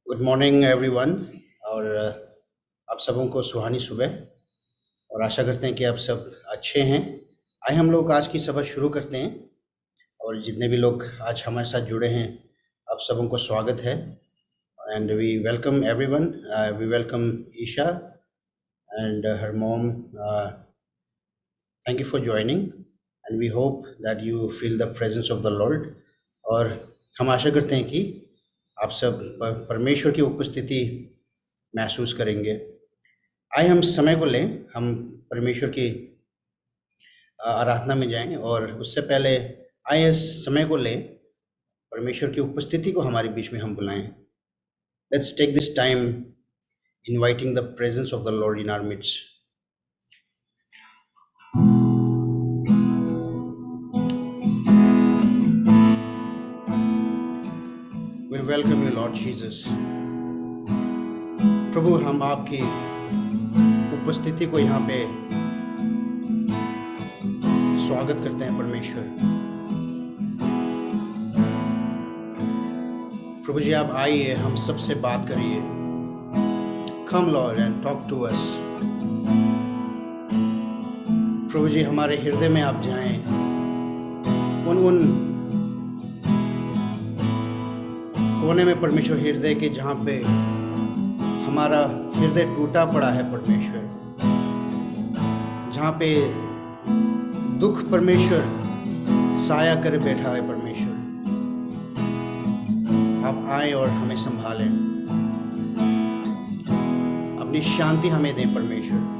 Good morning everyone. और आप सबों को सुहानी सुबह। और आशा करते हैं कि आप सब अच्छे हैं। आइए हम लोग आज की सभा शुरू करते हैं। और जितने भी लोग आज हमारे साथ जुड़े हैं, आप सबों को स्वागत है। And we welcome everyone. We welcome Isha and her mom. Thank you for joining and we hope that you feel the presence of the Lord. और हम आशा करते हैं कि आप सब परमेश्वर की उपस्थिति महसूस करेंगे। आइए हम समय को लें, हम परमेश्वर की आराधना में जाएं। और उससे पहले आइए इस समय को लें, परमेश्वर की उपस्थिति को हमारे बीच में हम बुलाएं। Let's take this time inviting the presence of the Lord in our midst. We welcome you Lord Jesus. प्रभु, हम आपकी उपस्थिति को यहाँ पे स्वागत करते हैं परमेश्वर। प्रभु जी, आप आइए, हम सबसे बात करिए। Come Lord and talk to us. प्रभु जी, हमारे हृदय में आप जाएं। उन कोने में परमेश्वर हृदय के जहाँ पे हमारा हृदय टूटा पड़ा है परमेश्वर, जहाँ पे दुख परमेश्वर साया कर बैठा है परमेश्वर, आप आए और हमें संभालें। अपनी शांति हमें दें परमेश्वर।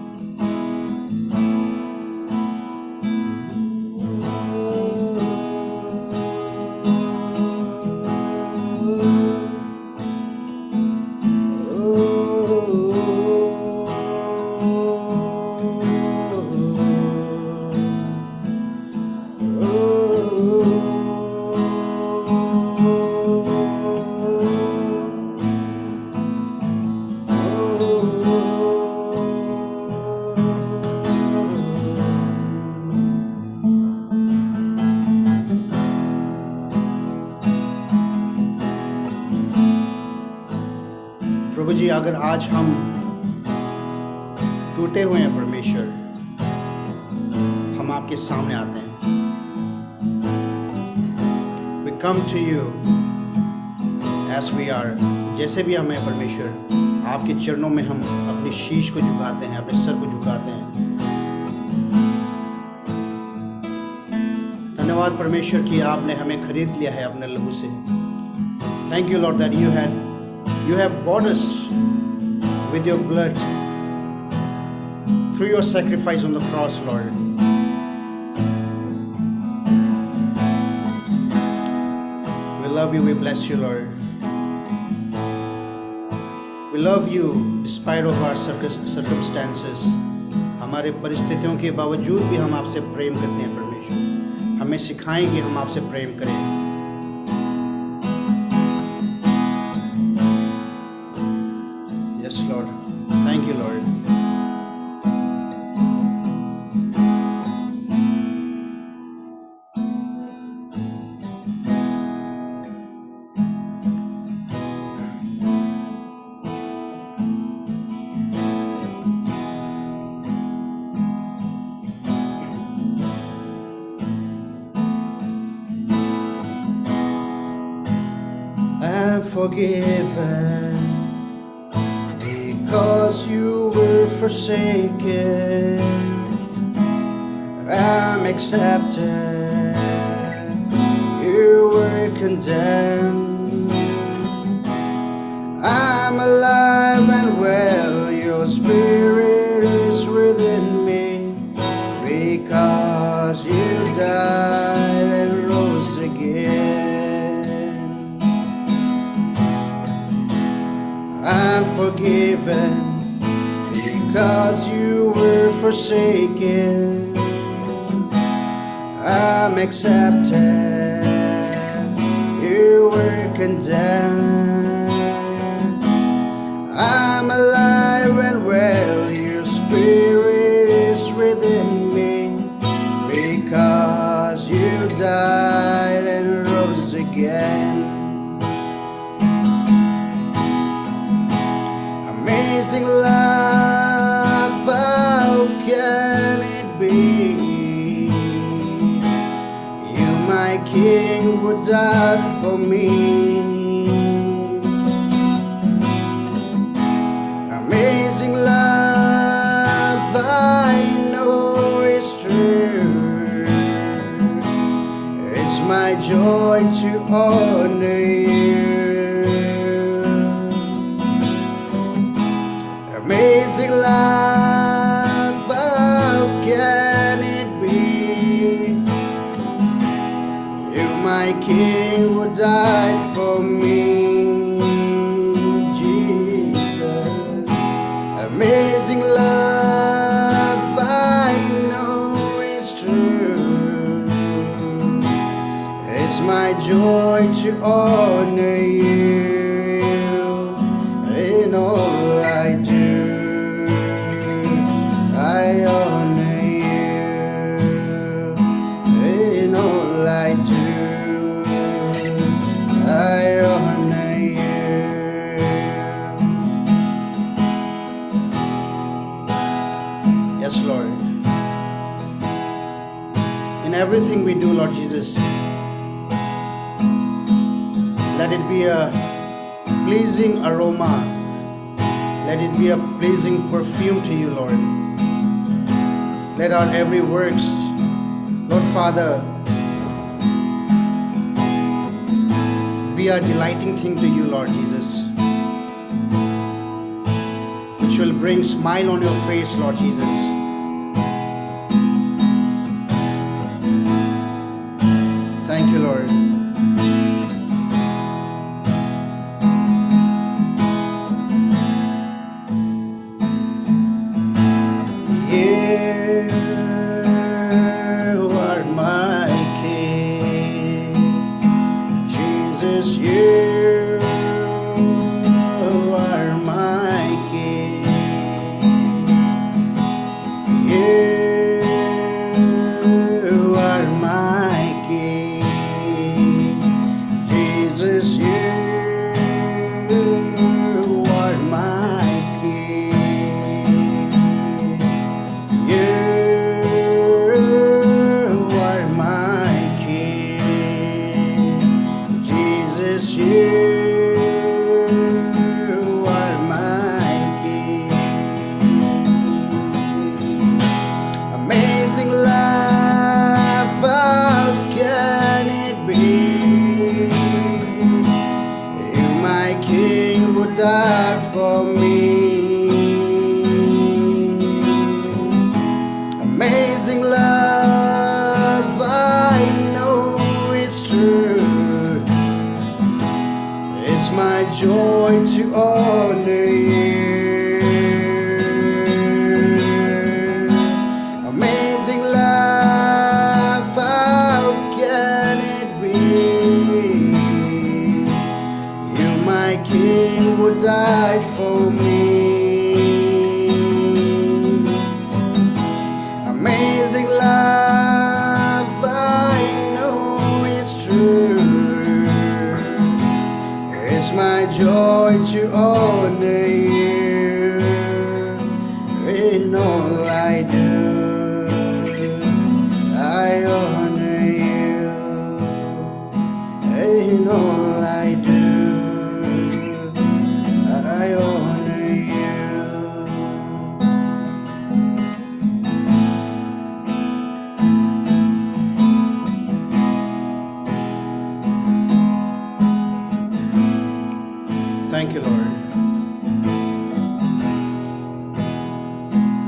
प्रभु जी, अगर आज हम टूटे हुए हैं परमेश्वर, हम आपके सामने आते हैं। We come to you as we are, जैसे भी हम हैं परमेश्वर, आपके चरणों में हम अपनी शीश को झुकाते हैं, अपने सर को झुकाते हैं। धन्यवाद परमेश्वर कि आपने हमें खरीद लिया है अपने लहू से। Thank you Lord that you have bought us with your blood through your sacrifice on the cross, Lord. We love you, we bless you, Lord. We love you despite of our circumstances. हमारे परिस्थितियों के बावजूद भी हम आपसे प्रेम करते हैं परमेश्वर। हमें सिखाएं कि हम आपसे प्रेम करें। Yes, Lord. Thank you, Lord. I'm forgiven because you were forsaken. I'm accepted, you were condemned. I'm alive and well, your spirit is within me, because you died and rose again. I'm forgiven because you were forsaken. I'm accepted, you were condemned. I'm alive and well, your spirit is within me, because you died and rose again. Amazing love, how can it be? You, my King, would die for me. Amazing love, I know it's true. It's my joy to honor you. Amazing love, how can it be? You, my King, would die for me, Jesus. Amazing love, I know it's true. It's my joy to honor you in all I do. I honor you in all I do. I honor you. Yes, Lord. In everything we do, Lord Jesus, let it be a pleasing aroma. Let it be a pleasing perfume to you, Lord. Let our every works, Lord Father, be a delighting thing to you, Lord Jesus, which will bring smile on your face, Lord Jesus. Thank you, Lord. Die for me. Amazing love, I know it's true. It's my joy to honor you. Amazing love, how can it be? You, my King, would die for me. Amazing love, I know it's true. It's my joy to honor you in all I do. I honor you in all I do. I honor you. Thank you, Lord.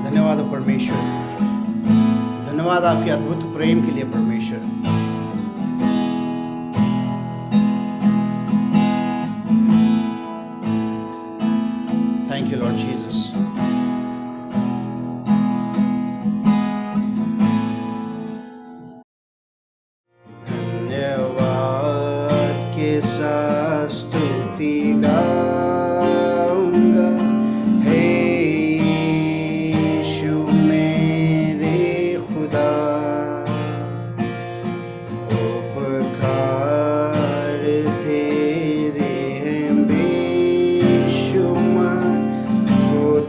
धन्यवाद परमेश्वर, धन्यवाद आपके अद्भुत प्रेम के लिए परमेश्वर। Thank you, Lord Jesus. धन्यवाद के साथ स्तुति गाऊंगा, हे यीशु मेरे खुदा। उपकार तेरे हैं बेशुमार, खुद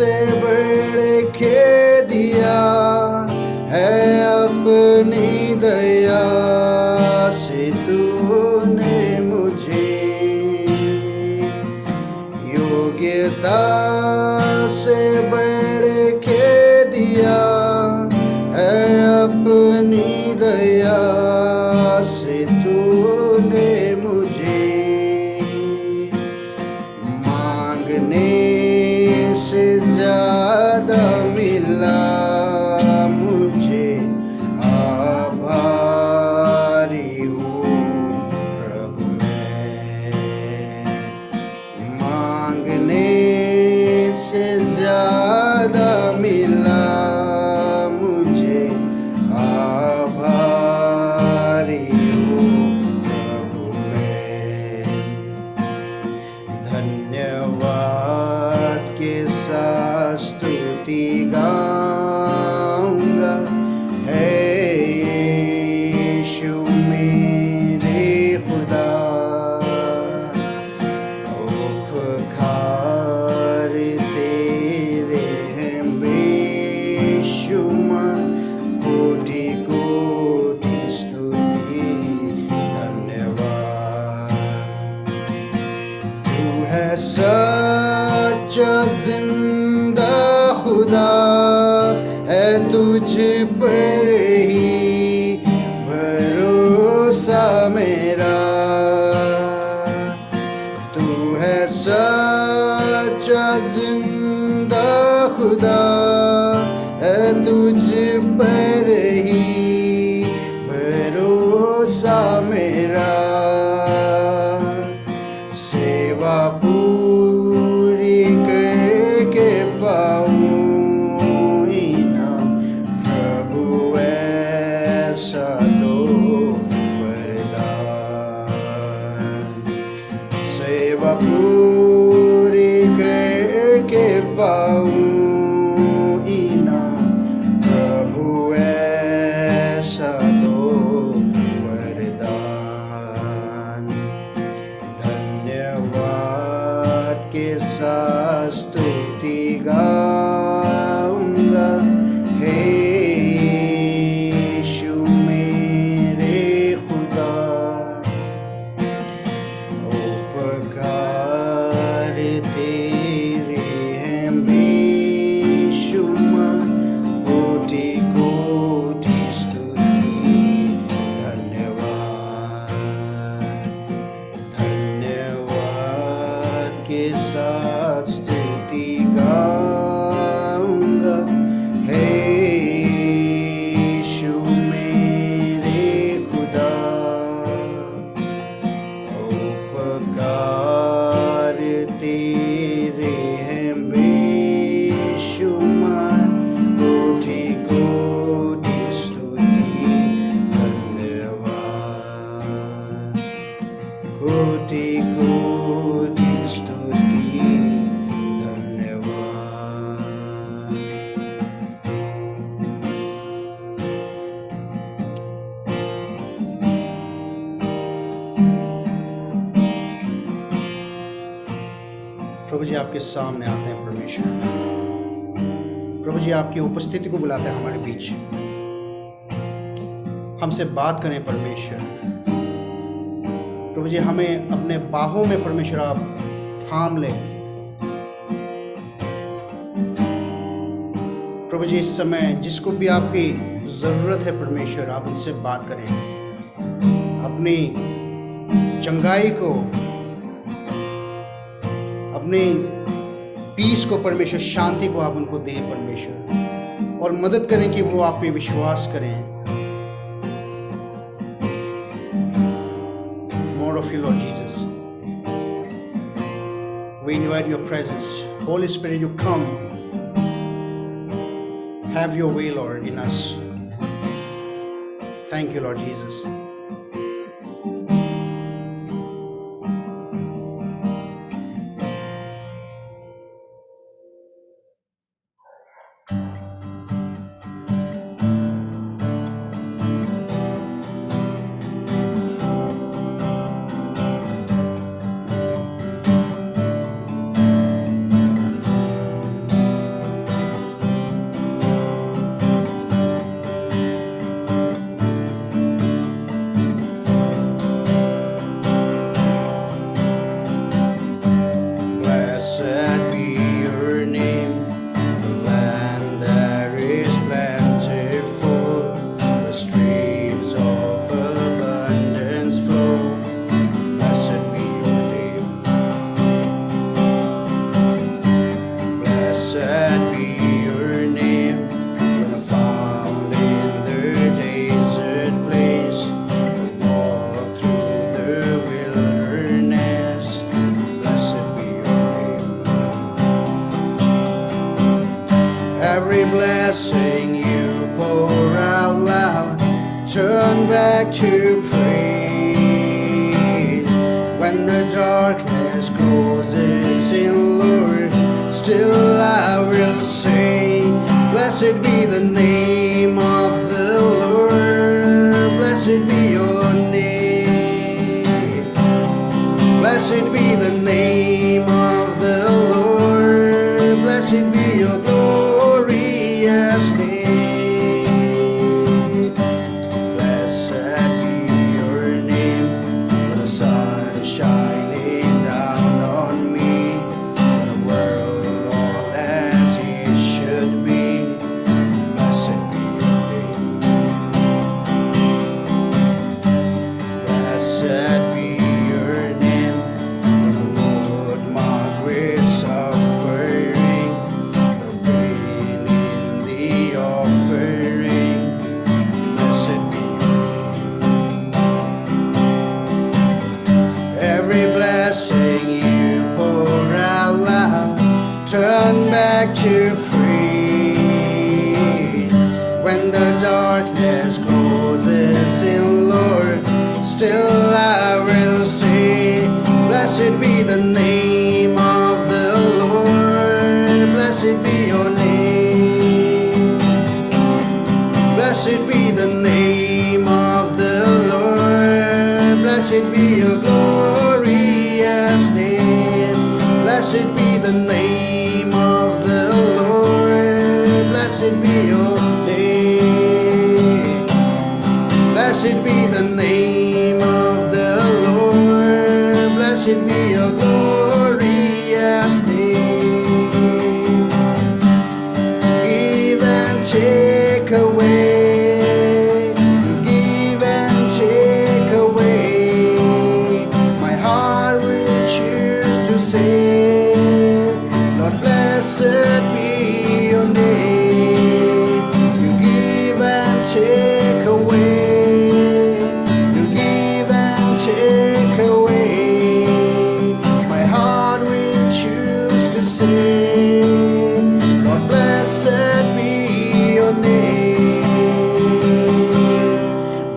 से बढ़ के दिया है अपनी दया से तूने मुझे, योग्यता से बढ़ के दिया है अपनी दया से तूने मुझे, मांगने से ज्यादा मिला मुझे, आभारी हूँ प्रभु मैं, मांगने से ज्यादा मिला मुझे, आभारी हूँ प्रभु मैं। धन्यवाद के साथ स्तुति गाऊंगा, है यीशु मेरे खुदा, उपकार तेरे हैं बेशुमार, कोटि कोटि स्तुति धन्यवाद। तू है सच्चा जिंदा खुदा, है तुझ पर ही भरोसा मेरा, तू है सच्चा जिंदा खुदा, है तुझ पर ही भरोसा मेरा, सेवा पूरी करके पाऊं इनाम प्रभु ऐसा दो वरदान, सेवा पूरी करके पाऊं इनाम प्रभु ऐसा दो वरदान। धन्यवाद के साथ स्तुति गाऊंगा, हे यीशु मेरे खुदा, उपकार तेरे हैं बेशुमार, कोटि कोटि स्तुति धन्यवाद। धन्यवाद के साथ स्तुति गाऊंगा, हे यीशु मेरे खुदा, उपकार तेरे हैं बेशुमार, कोटि कोटि स्तुति धन्यवाद, कोटि कोटि स्तुति धन्यवाद। प्रभु जी आपके सामने आते हैं परमेश्वर, प्रभु जी आपकी उपस्थिति को बुलाते हैं हमारे बीच, हमसे बात करें परमेश्वर। प्रभु जी हमें अपने बाहों में परमेश्वर आप थाम ले। प्रभु जी इस समय जिसको भी आपकी जरूरत है परमेश्वर, आप उनसे बात करें, अपनी चंगाई को, अपनी पीस को परमेश्वर, शांति को आप उनको दें परमेश्वर, और मदद करें कि वो आप पे विश्वास करें। More of you, Lord Jesus. We invite your presence. Holy Spirit, you come. Have your way, Lord, in us. Thank you, Lord Jesus. Blessed be your name. When I found in the desert place, I walked through the wilderness. Blessed be your name. Every blessing you pour out loud, turn back to praise. When the darkness closes in, Lord, still I will say, blessed be the name of the Lord. Blessed be your name. Blessed be the name of the Lord. Blessed be your glorious name. Blessed be your name. When the sun is shining down on me, when the world all as it should be, blessed be your name. Blessed be your name. When the Lord marked with suffering, the pain in the offering, blessed be your name. Every blessing you pour out loud, turn back to praise. When the darkness closes in, Lord, still I will say, blessed be the name of the Lord. Blessed be your name. Blessed be the name of the Lord. Blessed be your glorious name. Blessed be the name of the Lord. Blessed be your name. Blessed be the name of the Lord. Blessed be your glorious name. Give and take away, give and take away. My heart will choose to say, Lord, blessed be your name. You give and take away, you give and take away. My heart will choose to say, Lord, blessed be your name.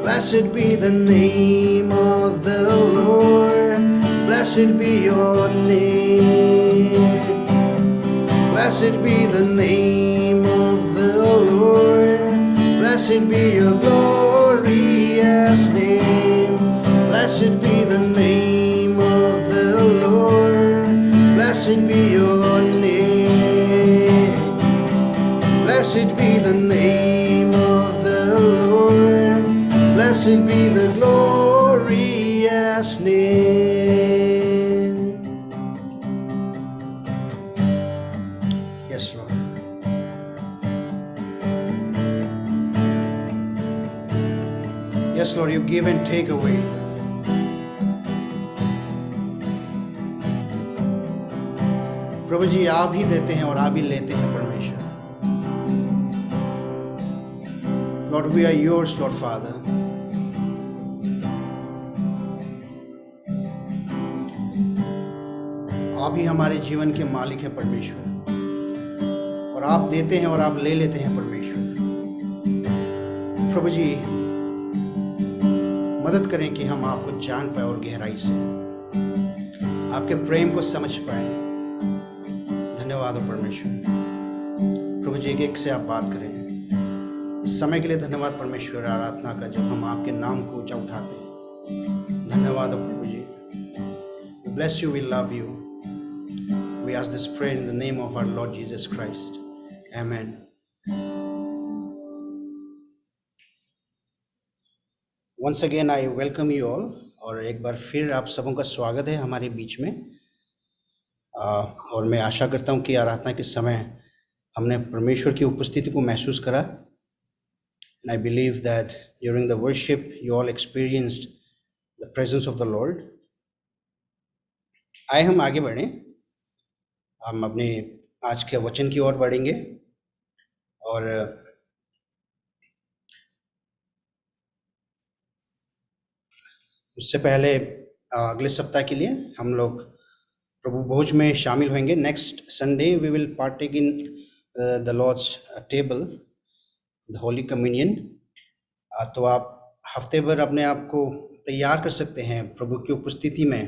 Blessed be the name of the Lord. Blessed be your name. Blessed be the name of the Lord. Blessed be your glorious name. Blessed be the name of the Lord. Blessed be your name. Blessed be the name of the Lord. Blessed be the glorious name. Yes, Lord. Yes, Lord, you give and take away. प्रभु जी, आप ही देते हैं और आप ही लेते हैं परमेश्वर. Lord, we are yours, Lord Father. आप ही हमारे जीवन के मालिक हैं परमेश्वर, और आप देते हैं और आप ले लेते हैं परमेश्वर. प्रभु जी, मदद करें कि हम आपको जान पाए और गहराई से आपके प्रेम को समझ पाए. धन्यवाद हो परमेश्वर. प्रभु जी, एक से आप बात करें. इस समय के लिए धन्यवाद परमेश्वर, आराधना का जब हम आपके नाम को ऊंचा उठाते हैं. धन्यवाद हो प्रभु जी. We bless you, we love you. We ask this prayer in the name of our Lord Jesus Christ. Amen. Once again I welcome you all. और एक बार फिर आप सबों का स्वागत है हमारे बीच में. और मैं आशा करता हूँ कि आराधना के समय हमने परमेश्वर की उपस्थिति को महसूस करा. And I believe that during the worship you all experienced the presence of the Lord. आए हम आगे बढ़ें. हम अपने आज के वचन की ओर बढ़ेंगे। और उससे पहले अगले सप्ताह के लिए हम लोग प्रभु भोज में शामिल होंगे। Next Sunday we will partake in the Lord's table, the holy communion. तो आप हफ्ते भर अपने आप को तैयार कर सकते हैं प्रभु की उपस्थिति में।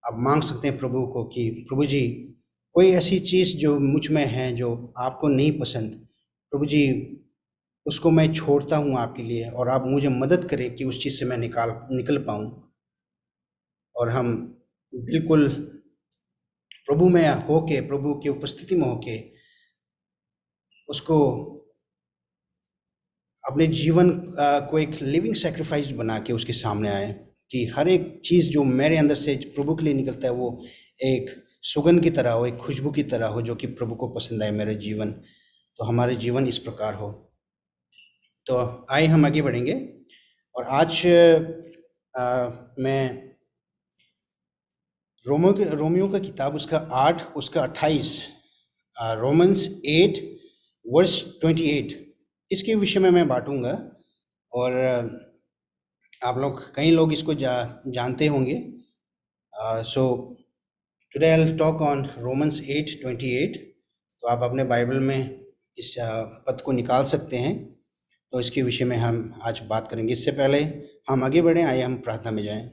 आप मांग सकते हैं प्रभु को कि प्रभु जी, कोई ऐसी चीज़ जो मुझ में है जो आपको नहीं पसंद, प्रभु जी उसको मैं छोड़ता हूँ आपके लिए, और आप मुझे मदद करें कि उस चीज़ से मैं निकल पाऊँ, और हम बिल्कुल प्रभु में होके, प्रभु की उपस्थिति में होके उसको अपने जीवन को एक लिविंग सेक्रीफाइस बना के उसके सामने आए, कि हर एक चीज़ जो मेरे अंदर से प्रभु के लिए निकलता है वो एक सुगंध की तरह हो, एक खुशबू की तरह हो, जो कि प्रभु को पसंद आए मेरे जीवन। तो हमारे जीवन इस प्रकार हो। तो आइए हम आगे बढ़ेंगे। और आज मैं रोमियो का किताब उसका 8 उसका 28, रोमन्स 8 वर्स 28, इसके विषय में मैं बांटूंगा। और आप लोग, कई लोग इसको जानते होंगे। So today I will talk on Romans 8:28। तो आप अपने बाइबल में इस पद को निकाल सकते हैं। तो इसके विषय में हम आज बात करेंगे। इससे पहले हम आगे बढ़ें, आइए हम प्रार्थना में जाएं।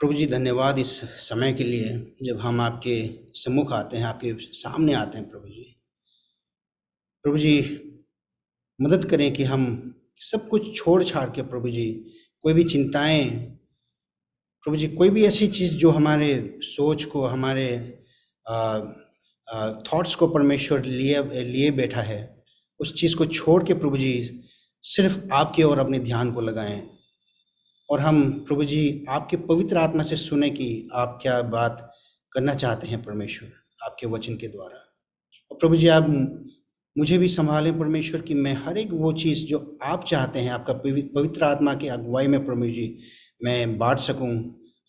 प्रभु जी, धन्यवाद इस समय के लिए जब हम आपके सम्मुख आते हैं, आपके सामने आते हैं। प्रभु जी मदद करें कि हम सब कुछ छोड़ छाड़ के, प्रभु जी कोई भी चिंताएं, प्रभु जी कोई भी ऐसी चीज़ जो हमारे सोच को, हमारे थॉट्स को परमेश्वर लिए बैठा है, उस चीज़ को छोड़ के प्रभु जी सिर्फ आपके और अपने ध्यान को लगाएं। और हम प्रभु जी आपके पवित्र आत्मा से सुने कि आप क्या बात करना चाहते हैं परमेश्वर आपके वचन के द्वारा। और प्रभु जी आप मुझे भी संभालें परमेश्वर, कि मैं हर एक वो चीज़ जो आप चाहते हैं आपका पवित्र आत्मा की अगुवाई में प्रभु जी मैं बांट सकूं।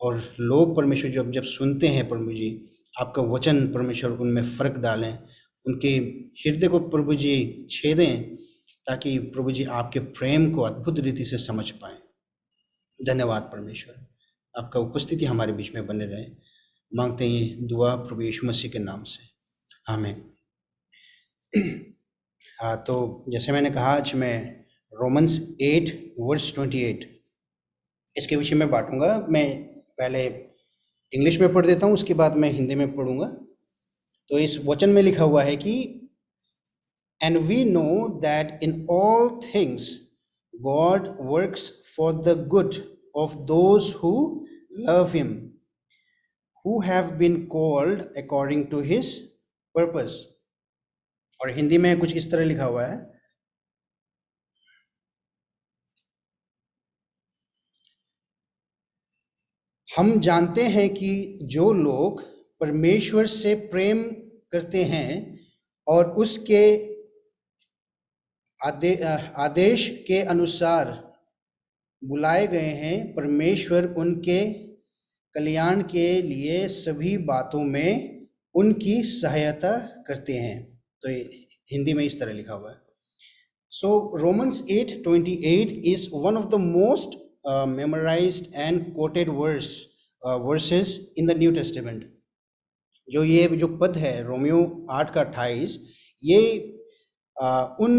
और लोग परमेश्वर जब सुनते हैं प्रभु जी आपका वचन, परमेश्वर उनमें फ़र्क डालें, उनके हृदय को प्रभु जी छेदें, ताकि प्रभु जी आपके प्रेम को अद्भुत रीति से समझ पाएं। धन्यवाद परमेश्वर, आपका उपस्थिति हमारे बीच में बने रहे। मांगते हैं ये दुआ प्रभु यीशु मसीह के नाम से, आमीन। हाँ, तो जैसे मैंने कहा, आज मैं रोमन्स 8 वर्स 28 इसके विषय में बांटूंगा। मैं पहले इंग्लिश में पढ़ देता हूँ, उसके बाद मैं हिंदी में पढ़ूंगा। तो इस वचन में लिखा हुआ है कि and we know that in all things God works for the good of those who love him, who have been called according to his purpose. और हिंदी में कुछ इस तरह लिखा हुआ है, हम जानते हैं कि जो लोग परमेश्वर से प्रेम करते हैं और उसके आदेश के अनुसार बुलाए गए हैं, परमेश्वर उनके कल्याण के लिए सभी बातों में उनकी सहायता करते हैं। तो हिंदी में इस तरह लिखा हुआ है। So Romans 8:28 is one of the most memorized and quoted verses in the New Testament। जो पद है रोमियो 8 का 28, ये उन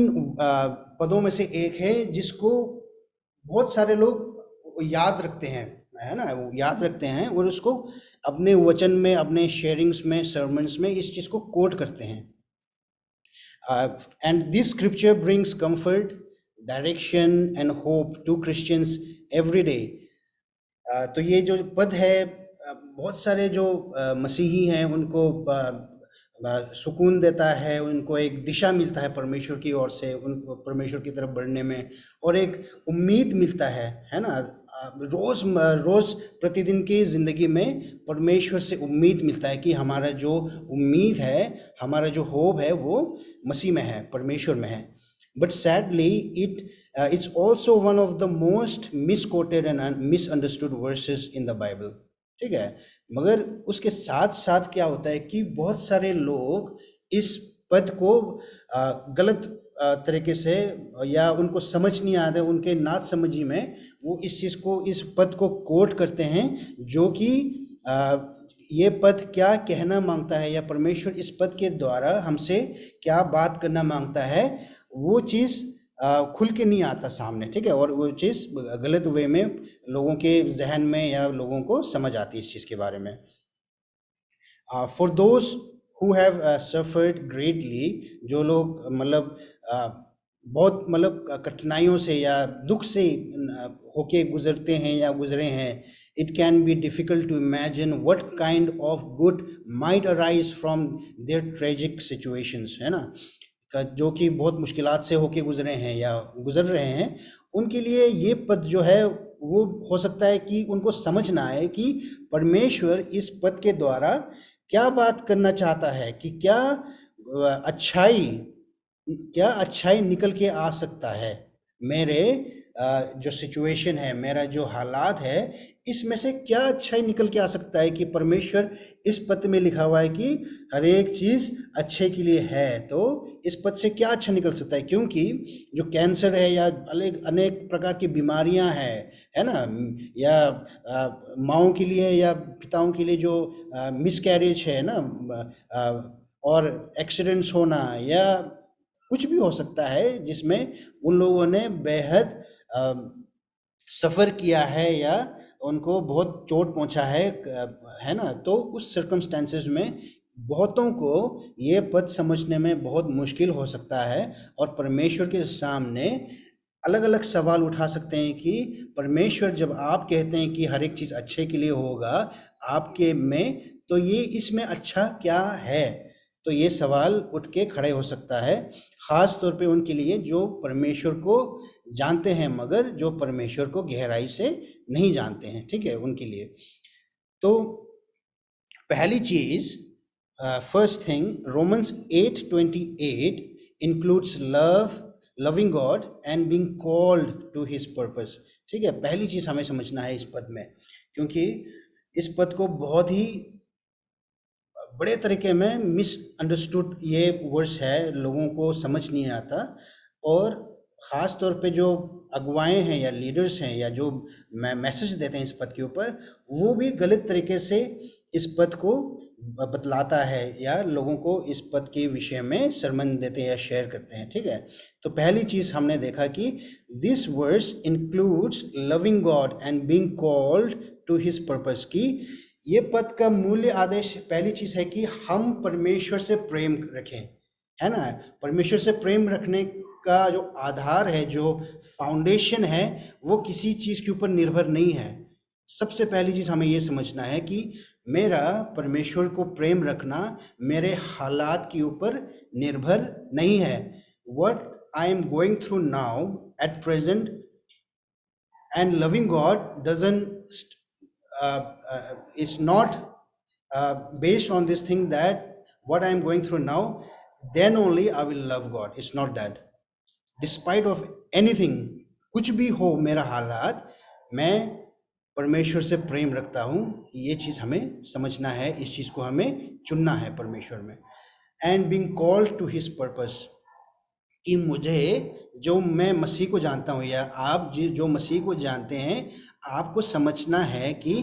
पदों में से एक है जिसको बहुत सारे लोग याद रखते हैं, है ना, वो याद रखते हैं और उसको अपने वचन में, अपने शेयरिंग्स में, सर्मन्स में इस चीज़ को कोट करते हैं। And this scripture brings comfort, direction and hope to Christians every day. तो ये जो पद है, बहुत सारे जो मसीही हैं उनको सुकून देता है, उनको एक दिशा मिलता है परमेश्वर की ओर से, उनको परमेश्वर की तरफ बढ़ने में, और एक उम्मीद मिलता है ना। रोज़ प्रतिदिन की ज़िंदगी में परमेश्वर से उम्मीद मिलता है कि हमारा जो उम्मीद है, हमारा जो होप है, वो मसीह में है, परमेश्वर में है। But sadly it's also one of the most misquoted and misunderstood verses in the Bible। ठीक है, मगर उसके साथ साथ क्या होता है कि बहुत सारे लोग इस पद को गलत तरीके से या उनको समझ नहीं आता, उनके ना समझी में वो इस चीज़ को, इस पद को कोट करते हैं, जो कि ये पद क्या कहना मांगता है या परमेश्वर इस पद के द्वारा हमसे क्या बात करना मांगता है, वो चीज़ खुल के नहीं आता सामने, ठीक है। और वो चीज़ गलत वे में लोगों के जहन में या लोगों को समझ आती है इस चीज़ के बारे में। For those who have suffered greatly, जो लोग मतलब बहुत मतलब कठिनाइयों से या दुख से होके गुजरते हैं या गुजरे हैं, it can be difficult to imagine what kind of good might arise from their tragic situations, है ना। जो कि बहुत मुश्किलात से होके गुजरे हैं या गुजर रहे हैं, उनके लिए ये पद जो है वो हो सकता है कि उनको समझ ना आए कि परमेश्वर इस पद के द्वारा क्या बात करना चाहता है, कि अच्छाई क्या अच्छाई निकल के आ सकता है मेरे जो सिचुएशन है, मेरा जो हालात है, इसमें से क्या अच्छाई निकल के आ सकता है कि परमेश्वर इस पद में लिखा हुआ है कि हर एक चीज़ अच्छे के लिए है, तो इस पद से क्या अच्छा निकल सकता है। क्योंकि जो कैंसर है या अनेक अनेक प्रकार की बीमारियां हैं, है ना, या माँओं के लिए या पिताओं के लिए जो मिसकैरेज है ना, और एक्सीडेंट्स होना या कुछ भी हो सकता है जिसमें उन लोगों ने बेहद सफ़र किया है या उनको बहुत चोट पहुंचा है ना। तो उस सर्कमस्टेंसेस में बहुतों को ये पद समझने में बहुत मुश्किल हो सकता है, और परमेश्वर के सामने अलग अलग सवाल उठा सकते हैं कि परमेश्वर जब आप कहते हैं कि हर एक चीज़ अच्छे के लिए होगा आपके में, तो ये इसमें अच्छा क्या है। तो ये सवाल उठ के खड़े हो सकता है, ख़ास तौर पे उनके लिए जो परमेश्वर को जानते हैं मगर जो परमेश्वर को गहराई से नहीं जानते हैं, ठीक है, उनके लिए। तो पहली चीज़, first thing, Romans 8:28 includes loving God and being called to his purpose, ठीक है। पहली चीज़ हमें समझना है इस पद में, क्योंकि इस पद को बहुत ही बड़े तरीके में मिसअंडरस्टूड ये वर्ड्स है, लोगों को समझ नहीं आता, और ख़ास तौर पे जो अगुवाएं हैं या लीडर्स हैं या जो मैसेज देते हैं इस पद के ऊपर, वो भी गलत तरीके से इस पद को बतलाता है या लोगों को इस पद के विषय में सरमन देते हैं या शेयर करते हैं, ठीक है। तो पहली चीज़ हमने देखा कि this verse includes loving God and being called to his purpose, की ये पद का मूल्य आदेश पहली चीज़ है कि हम परमेश्वर से प्रेम रखें, है ना। परमेश्वर से प्रेम रखने का जो आधार है, जो फाउंडेशन है, वो किसी चीज़ के ऊपर निर्भर नहीं है। सबसे पहली चीज़ हमें ये समझना है कि मेरा परमेश्वर को प्रेम रखना मेरे हालात के ऊपर निर्भर नहीं है। What I am going through now at present, and loving God doesn't it's not based on this thing that what I am going through now, then only I will love God. It's not that. Despite of anything, कुछ भी हो मेरा हालात, मैं परमेश्वर से प्रेम रखता हूँ। ये चीज़ हमें समझना है, इस चीज़ को हमें चुनना है परमेश्वर में। And being called to his purpose, कि मुझे, जो मैं मसीह को जानता हूँ या आप जो मसीह को जानते हैं, आपको समझना है कि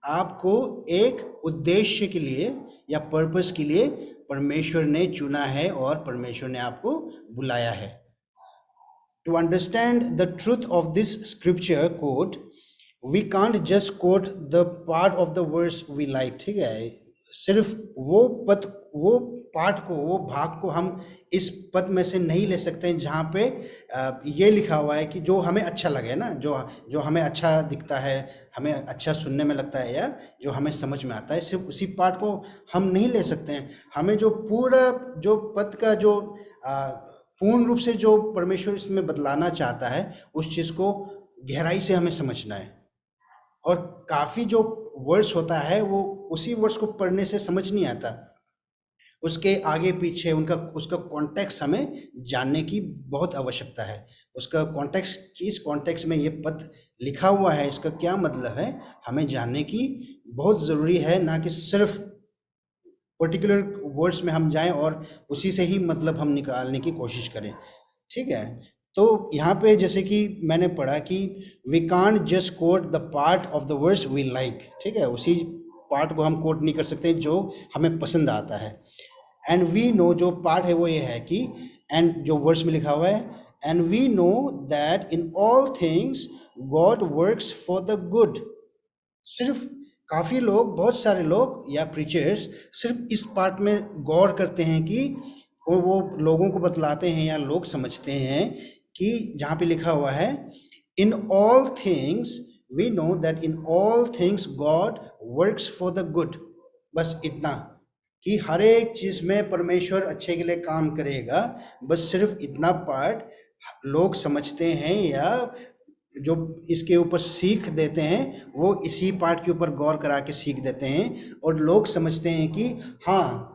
आपको एक उद्देश्य के लिए या पर्पस के लिए परमेश्वर ने चुना है और परमेश्वर ने आपको बुलाया है। To understand the truth of this scripture quote, we can't just quote the part of the verse we like, ठीक है। सिर्फ वो पार्ट को, वो भाग को हम इस पद में से नहीं ले सकते हैं जहाँ पे ये लिखा हुआ है कि जो हमें अच्छा लगे ना, जो हमें अच्छा दिखता है, हमें अच्छा सुनने में लगता है या जो हमें समझ में आता है, सिर्फ उसी पार्ट को हम नहीं ले सकते हैं। हमें जो पूरा जो पद का जो पूर्ण रूप से जो परमेश्वर इसमें बदलाना चाहता है, उस चीज़ को गहराई से हमें समझना है। और काफ़ी जो वर्ड्स होता है वो उसी वर्ड्स को पढ़ने से समझ नहीं आता, उसके आगे पीछे उसका कॉन्टेक्स्ट हमें जानने की बहुत आवश्यकता है। उसका कॉन्टेक्स्ट, किस कॉन्टेक्स्ट में ये पद लिखा हुआ है, इसका क्या मतलब है, हमें जानने की बहुत ज़रूरी है, ना कि सिर्फ पर्टिकुलर वर्ड्स में हम जाएं और उसी से ही मतलब हम निकालने की कोशिश करें। ठीक है, तो यहाँ पे जैसे कि मैंने पढ़ा कि we can't just quote the part of the words we like. ठीक है, उसी पार्ट को हम कोट नहीं कर सकते जो हमें पसंद आता है। एंड वी नो, जो पार्ट है वो ये है कि, एंड जो वर्ड्स में लिखा हुआ है, and we know that in all things God works for the good. सिर्फ काफ़ी लोग, बहुत सारे लोग या प्रीचर्स सिर्फ इस पार्ट में गौर करते हैं कि वो लोगों को बतलाते हैं या लोग समझते हैं कि जहाँ पे लिखा हुआ है in all things we know that in all things God works for the good. बस इतना कि हर एक चीज़ में परमेश्वर अच्छे के लिए काम करेगा, बस सिर्फ इतना पार्ट लोग समझते हैं या जो इसके ऊपर सीख देते हैं वो इसी पार्ट के ऊपर गौर करा के सीख देते हैं। और लोग समझते हैं कि हाँ,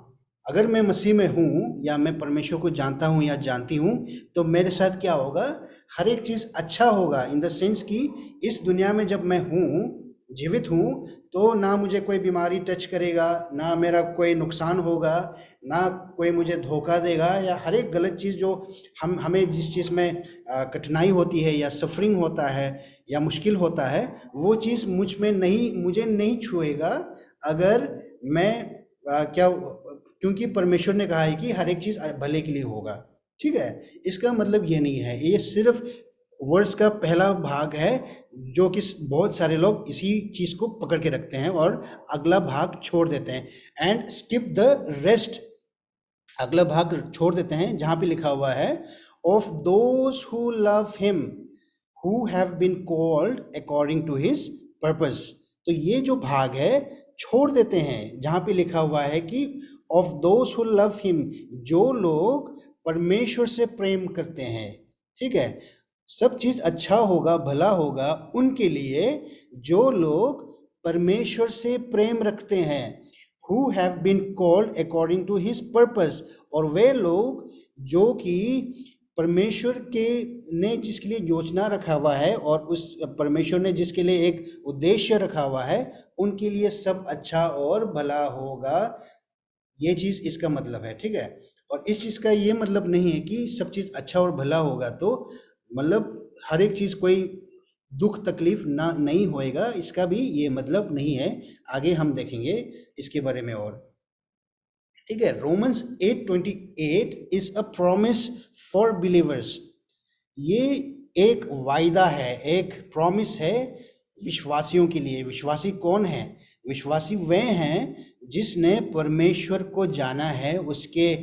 अगर मैं मसीह में हूँ या मैं परमेश्वर को जानता हूँ या जानती हूँ तो मेरे साथ क्या होगा, हर एक चीज़ अच्छा होगा। इन द सेंस कि इस दुनिया में जब मैं हूँ, जीवित हूँ, तो ना मुझे कोई बीमारी टच करेगा, ना मेरा कोई नुकसान होगा, ना कोई मुझे धोखा देगा, या हर एक गलत चीज़ जो हमें जिस चीज़ में कठिनाई होती है या सफरिंग होता है या मुश्किल होता है, वो चीज़ मुझे नहीं छुएगा अगर मैं क्या, क्योंकि परमेश्वर ने कहा है कि हर एक चीज़ भले के लिए होगा। ठीक है, इसका मतलब ये नहीं है, ये सिर्फ वर्ड्स का पहला भाग है जो कि बहुत सारे लोग इसी चीज़ को पकड़ के रखते हैं और अगला भाग छोड़ देते हैं, एंड स्किप द रेस्ट। अगला भाग छोड़ देते हैं जहाँ पे लिखा हुआ है of those who love him who have been called according to his purpose. तो ये जो भाग है छोड़ देते हैं जहाँ पे लिखा हुआ है कि of those who love him, जो लोग परमेश्वर से प्रेम करते हैं। ठीक है, सब चीज़ अच्छा होगा, भला होगा उनके लिए जो लोग परमेश्वर से प्रेम रखते हैं, who have been called according to his purpose। और वे लोग जो कि परमेश्वर के ने जिसके लिए योजना रखा हुआ है और उस परमेश्वर ने जिसके लिए एक उद्देश्य रखा हुआ है, उनके लिए सब अच्छा और भला होगा। ये चीज़ इसका मतलब है। ठीक है, और इस चीज़ का ये मतलब नहीं है कि सब चीज़ अच्छा और भला होगा तो मतलब हर एक चीज़ कोई दुख तकलीफ ना नहीं होएगा, इसका भी ये मतलब नहीं है। आगे हम देखेंगे इसके बारे में और। ठीक है, Romans 8:28 is a promise for believers. ये एक वायदा है, एक प्रॉमिस है विश्वासियों के लिए। विश्वासी कौन है? विश्वासी वे हैं जिसने परमेश्वर को जाना है, उसके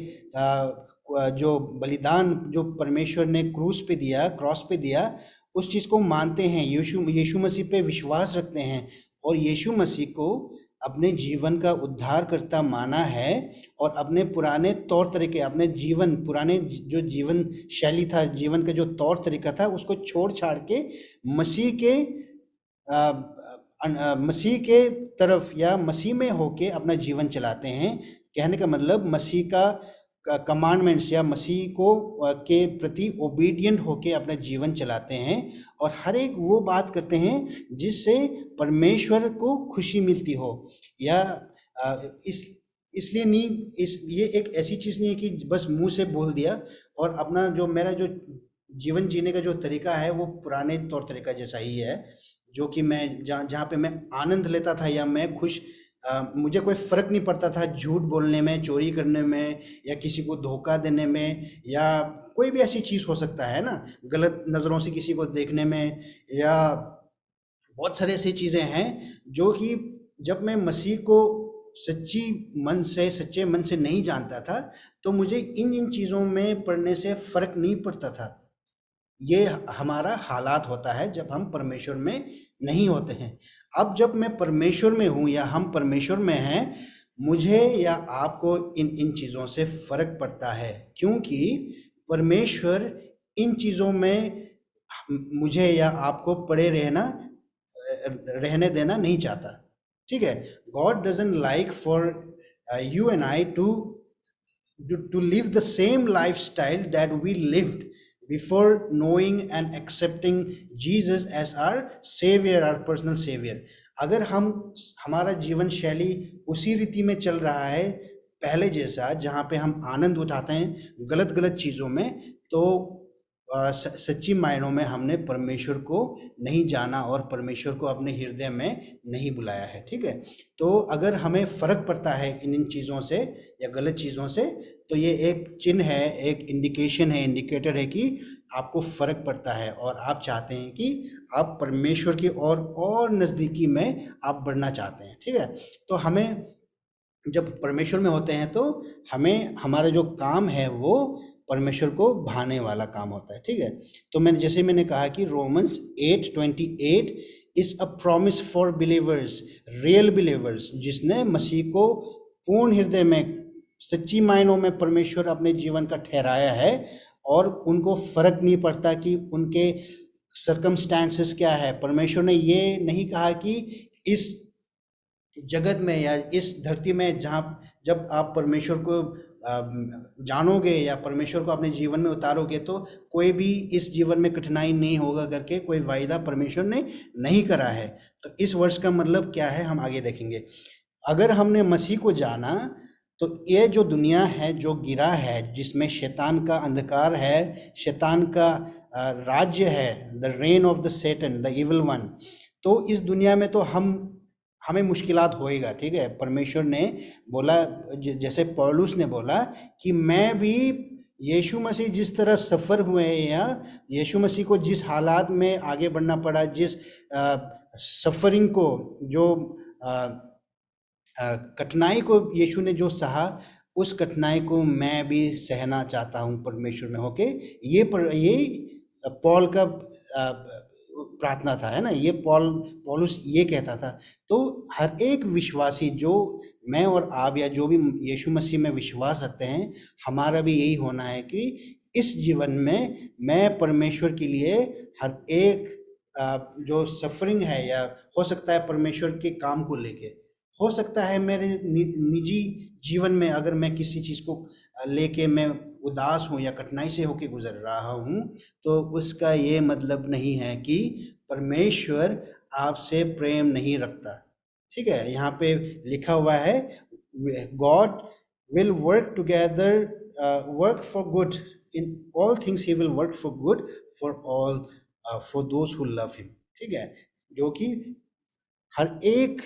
जो बलिदान जो परमेश्वर ने क्रॉस पे दिया, उस चीज़ को मानते हैं, यीशु मसीह पे विश्वास रखते हैं और यीशु मसीह को अपने जीवन का उद्धारकर्ता माना है और अपने पुराने तौर तरीके, अपने पुराने जो जीवन शैली था, जीवन का जो तौर तरीका था, उसको छोड़ छाड़ के मसीह के तरफ या मसीह में होके अपना जीवन चलाते हैं। कहने का मतलब मसीह का कमांडमेंट्स या मसीह को के प्रति ओबीडिएंट होके अपना जीवन चलाते हैं और हर एक वो बात करते हैं जिससे परमेश्वर को खुशी मिलती हो। या इसलिए नहीं, ये एक ऐसी चीज़ नहीं है कि बस मुंह से बोल दिया और अपना जो मेरा जो जीवन जीने का जो तरीका है वो पुराने तौर तरीका जैसा ही है, जो कि मैं जहाँ पे मैं आनंद लेता था या मैं खुश, मुझे कोई फ़र्क नहीं पड़ता था झूठ बोलने में, चोरी करने में, या किसी को धोखा देने में, या कोई भी ऐसी चीज़ हो सकता है ना, गलत नज़रों से किसी को देखने में, या बहुत सारे ऐसी चीज़ें हैं जो कि जब मैं मसीह को सच्चे मन से नहीं जानता था तो मुझे इन चीज़ों में पढ़ने से फ़र्क नहीं पड़ता था। ये हमारा हालात होता है जब हम परमेश्वर में नहीं होते हैं। अब जब मैं परमेश्वर में हूँ या हम परमेश्वर में हैं, मुझे या आपको इन चीज़ों से फ़र्क पड़ता है, क्योंकि परमेश्वर इन चीज़ों में मुझे या आपको पड़े रहने देना नहीं चाहता। ठीक है, God doesn't like for you and I to live the same lifestyle that we lived before knowing and accepting Jesus as our savior, our personal savior। अगर हमारा जीवन शैली उसी रीति में चल रहा है पहले जैसा, जहाँ पे हम आनंद उठाते हैं गलत गलत चीज़ों में, तो सच्ची मायनों में हमने परमेश्वर को नहीं जाना और परमेश्वर को अपने हृदय में नहीं बुलाया है। ठीक है, तो अगर हमें फ़र्क पड़ता है इन चीज़ों से या गलत चीज़ों से, तो ये एक चिन्ह है, एक इंडिकेशन है, इंडिकेटर है कि आपको फ़र्क पड़ता है और आप चाहते हैं कि आप परमेश्वर की और नज़दीकी में आप बढ़ना चाहते हैं। ठीक है, तो हमें जब परमेश्वर में होते हैं तो हमें हमारा जो काम है वो परमेश्वर को भाने वाला काम होता है। ठीक है, तो मैंने कहा कि Romans 8:28 is a promise for believers, real believers, जिसने मसीह को पूर्ण हृदय में सच्ची मायनों में परमेश्वर अपने जीवन का ठहराया है और उनको फर्क नहीं पड़ता कि उनके सर्कमस्टांसेस क्या है। परमेश्वर ने ये नहीं कहा कि इस जगत में या इस धरती में जब आप परमेश्वर को जानोगे या परमेश्वर को अपने जीवन में उतारोगे तो कोई भी इस जीवन में कठिनाई नहीं होगा करके कोई वायदा परमेश्वर ने नहीं करा है। तो इस वर्ष का मतलब क्या है हम आगे देखेंगे। अगर हमने मसीह को जाना तो ये जो दुनिया है जो गिरा है, जिसमें शैतान का अंधकार है, शैतान का राज्य है, the reign of the Satan, the evil one, तो इस दुनिया में तो हमें मुश्किलात होएगा। ठीक है, परमेश्वर ने बोला, जैसे पौलुस ने बोला कि मैं भी यीशु मसीह जिस तरह सफ़र हुए हैं या यीशु मसीह को जिस हालात में आगे बढ़ना पड़ा, जिस सफ़रिंग को, जो कठिनाई को यीशु ने जो सहा, उस कठिनाई को मैं भी सहना चाहता हूँ परमेश्वर में होके। ये पौल का प्रार्थना था, है ना, ये पौलुस ये कहता था। तो हर एक विश्वासी, जो मैं और आप या जो भी यीशु मसीह में विश्वास रखते हैं, हमारा भी यही होना है कि इस जीवन में मैं परमेश्वर के लिए हर एक जो सफरिंग है, या हो सकता है परमेश्वर के काम को लेके, हो सकता है मेरे निजी जीवन में अगर मैं किसी चीज़ को लेके मैं उदास हूँ या कठिनाई से होके गुजर रहा हूँ, तो उसका ये मतलब नहीं है कि परमेश्वर आपसे प्रेम नहीं रखता। ठीक है, यहाँ पे लिखा हुआ है God will work together, work for good in all things, he will work for good for all, for those who love him. ठीक है, जो कि हर एक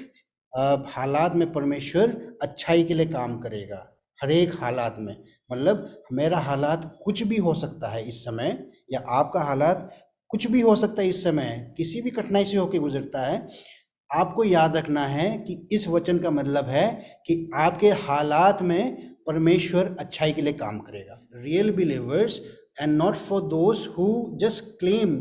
हालात में परमेश्वर अच्छाई के लिए काम करेगा, हर एक हालात में। मतलब मेरा हालात कुछ भी हो सकता है इस समय, या आपका हालात कुछ भी हो सकता है इस समय, किसी भी कठिनाई से होकर गुजरता है। आपको याद रखना है कि इस वचन का मतलब है कि आपके हालात में परमेश्वर अच्छाई के लिए काम करेगा। Real believers and not for those who just claim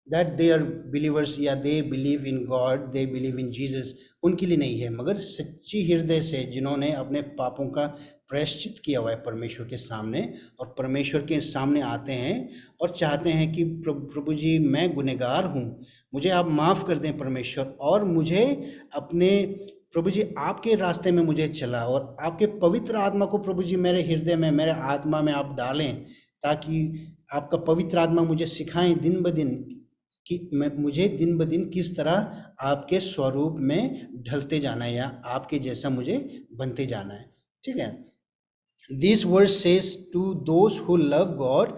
that they are believers या they believe in God, they believe in Jesus, उनके लिए नहीं है, मगर सच्ची हृदय से जिन्होंने अपने पापों का प्रायश्चित किया हुआ है परमेश्वर के सामने, और परमेश्वर के सामने आते हैं और चाहते हैं कि प्रभु जी मैं गुनहगार हूँ, मुझे आप माफ़ कर दें परमेश्वर, और मुझे अपने प्रभु जी आपके रास्ते में मुझे चला, और आपके पवित्र आत्मा को प्रभु जी मेरे हृदय में, मेरे आत्मा में आप डालें, ताकि आपका पवित्र आत्मा मुझे सिखाएं दिन ब दिन कि मुझे दिन ब दिन किस तरह आपके स्वरूप में ढलते जाना है या आपके जैसा मुझे बनते जाना है। ठीक है, this word says to those who love God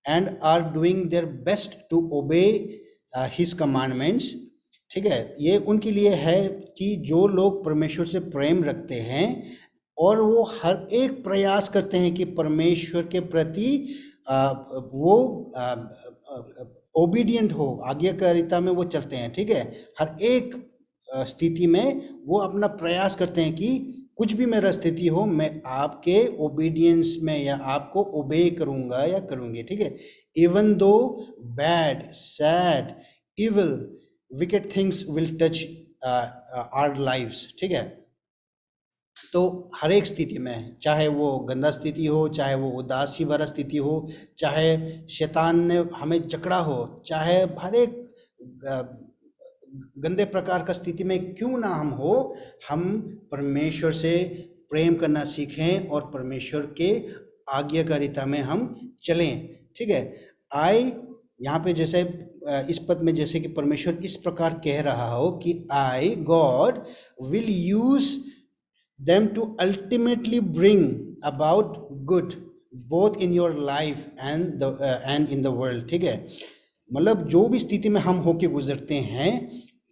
and are doing their best to obey his commandments. ठीक है, ये उनके लिए है कि जो लोग परमेश्वर से प्रेम रखते हैं और वो हर एक प्रयास करते हैं कि परमेश्वर के प्रति वो ओबीडियंट हो, आज्ञाकारिता में वो चलते हैं। ठीक है, हर एक स्थिति में वो अपना प्रयास करते हैं कि कुछ भी मेरा स्थिति हो, मैं आपके ओबीडियंस में या आपको ओबे करूंगा या करूंगी। ठीक है, even though bad, sad, evil, wicked things will touch our lives. ठीक है, तो हर एक स्थिति में, चाहे वो गंदा स्थिति हो, चाहे वो उदासी भरा स्थिति हो, चाहे शैतान ने हमें जकड़ा हो, चाहे हर एक गंदे प्रकार का स्थिति में क्यों ना हम हो, हम परमेश्वर से प्रेम करना सीखें और परमेश्वर के आज्ञाकारिता में हम चलें। ठीक है, आई यहाँ पे जैसे इस पद में जैसे कि परमेश्वर इस प्रकार कह रहा हो कि I God will use them to ultimately bring about good both in your life and in the world। ठीक है, मतलब जो भी स्थिति में हम होके गुजरते हैं,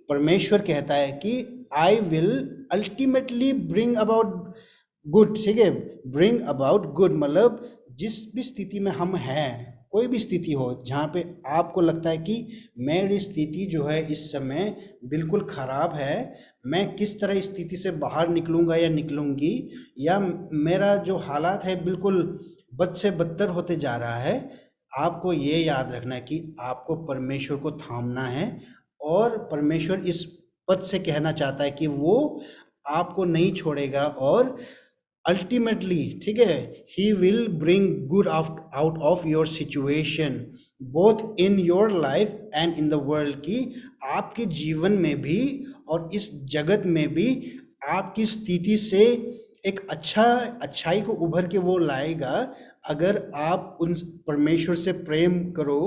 परमेश्वर कहता है कि I will ultimately bring about good. ठीक है, ब्रिंग अबाउट गुड मतलब जिस भी स्थिति में हम हैं, कोई भी स्थिति हो जहाँ पे आपको लगता है कि मेरी स्थिति जो है इस समय बिल्कुल खराब है, मैं किस तरह इस स्थिति से बाहर निकलूंगा या निकलूंगी, या मेरा जो हालात है बिल्कुल बद से बदतर होते जा रहा है, आपको ये याद रखना है कि आपको परमेश्वर को थामना है। और परमेश्वर इस पद से कहना चाहता है कि वो आपको नहीं छोड़ेगा और अल्टीमेटली, ठीक है, he will bring good out of your situation both in your life and in the world. की आपके जीवन में भी और इस जगत में भी आपकी स्थिति से एक अच्छाई को उभर के वो लाएगा, अगर आप उन परमेश्वर से प्रेम करो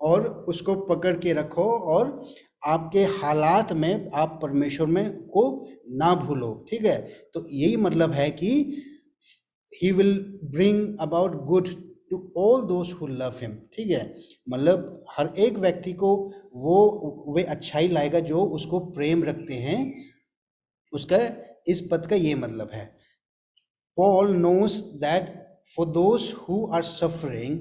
और उसको पकड़ के रखो और आपके हालात में आप परमेश्वर में को ना भूलो। ठीक है, तो यही मतलब है कि he will bring about good to all those who love him। ठीक है, मतलब हर एक व्यक्ति को वे अच्छाई लाएगा जो उसको प्रेम रखते हैं, उसका इस पद का ये मतलब है। Paul knows that for those who are suffering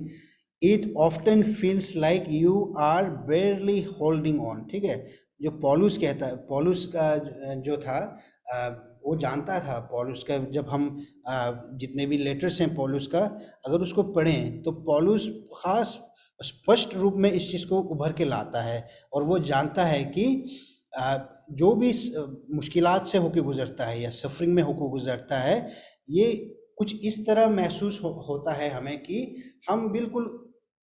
it often feels like you are barely holding on। ठीक है, जो पौलुस कहता है, पौलुस का जो था वो जानता था, पौलुस का जब हम जितने भी लेटर्स हैं पौलुस का अगर उसको पढ़ें तो पौलुस खास स्पष्ट रूप में इस चीज़ को उभर के लाता है और वो जानता है कि जो भी मुश्किलात से होकर गुजरता है या सफरिंग में होकर गुजरता है, ये कुछ इस तरह महसूस होता है हमें कि हम बिल्कुल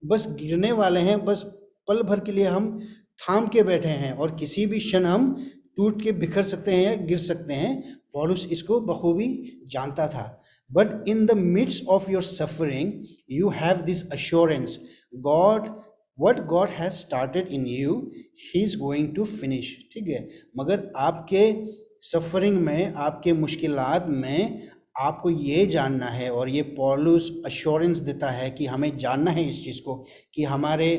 बस गिरने वाले हैं, बस पल भर के लिए हम थाम के बैठे हैं और किसी भी क्षण हम टूट के बिखर सकते हैं या गिर सकते हैं। पौलुस इसको बखूबी जानता था। But in the midst of your suffering you have this assurance, God what God has started in you he is going to finish। ठीक है, मगर आपके सफरिंग में, आपके मुश्किलात में आपको ये जानना है और ये पौलुस अश्योरेंस देता है कि हमें जानना है इस चीज़ को कि हमारे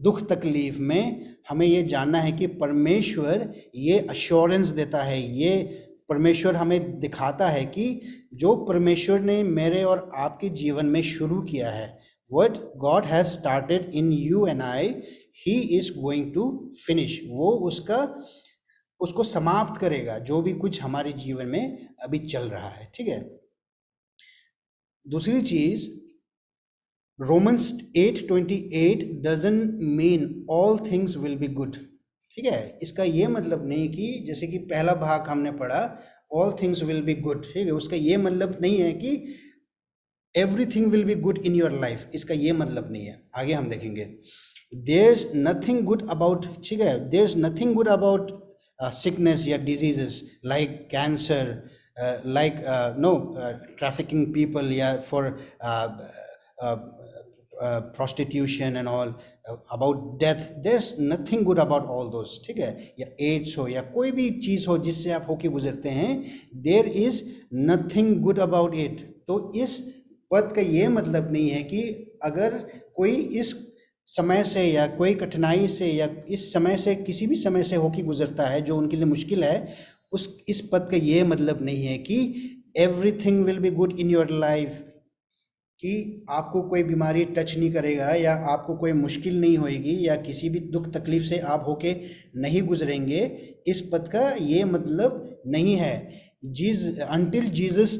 दुख तकलीफ में हमें ये जानना है कि परमेश्वर ये अश्योरेंस देता है, ये परमेश्वर हमें दिखाता है कि जो परमेश्वर ने मेरे और आपके जीवन में शुरू किया है, what God has started in you and I, he is going to finish। वो उसको समाप्त करेगा जो भी कुछ हमारे जीवन में अभी चल रहा है। ठीक है, दूसरी चीज, Romans 8:28 doesn't mean all things will be good। ठीक है, इसका ये मतलब नहीं कि जैसे कि पहला भाग हमने पढ़ा all things will be good, ठीक है, उसका ये मतलब नहीं है कि everything will be good in your life, इसका ये मतलब नहीं है। आगे हम देखेंगे, there is nothing good about, ठीक है, there is nothing good about sickness या diseases like cancer, like no trafficking people या for prostitution and all, about death, there's nothing good about all those। ठीक है, या एड्स हो या कोई भी चीज़ हो जिससे आप होके गुजरते हैं, there is nothing good about it। तो इस पद का ये मतलब नहीं है कि अगर कोई इस समय से या कोई कठिनाई से या इस समय से किसी भी समय से होके गुजरता है जो उनके लिए मुश्किल है, इस पद का ये मतलब नहीं है कि everything will be good in your life, कि आपको कोई बीमारी टच नहीं करेगा या आपको कोई मुश्किल नहीं होएगी या किसी भी दुख तकलीफ से आप होके नहीं गुजरेंगे। इस पद का ये मतलब नहीं है। until Jesus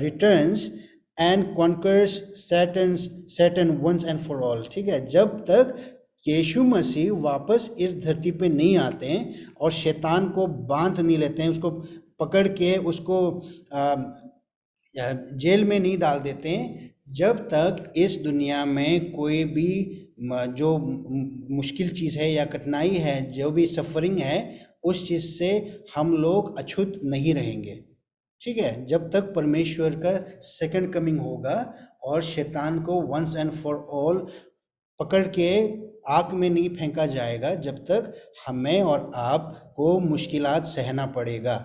returns and conquers Satan once and for all। ठीक है, जब तक यीशु मसीह वापस इस धरती पे नहीं आते हैं और शैतान को बांध नहीं लेते हैं, उसको पकड़ के उसको जेल में नहीं डाल देते हैं, जब तक इस दुनिया में कोई भी जो मुश्किल चीज़ है या कठिनाई है, जो भी सफरिंग है, उस चीज़ से हम लोग अछूत नहीं रहेंगे। ठीक है, जब तक परमेश्वर का सेकंड कमिंग होगा और शैतान को वंस एंड फॉर ऑल पकड़ के आग में नहीं फेंका जाएगा जब तक हमें और आपको मुश्किलात सहना पड़ेगा,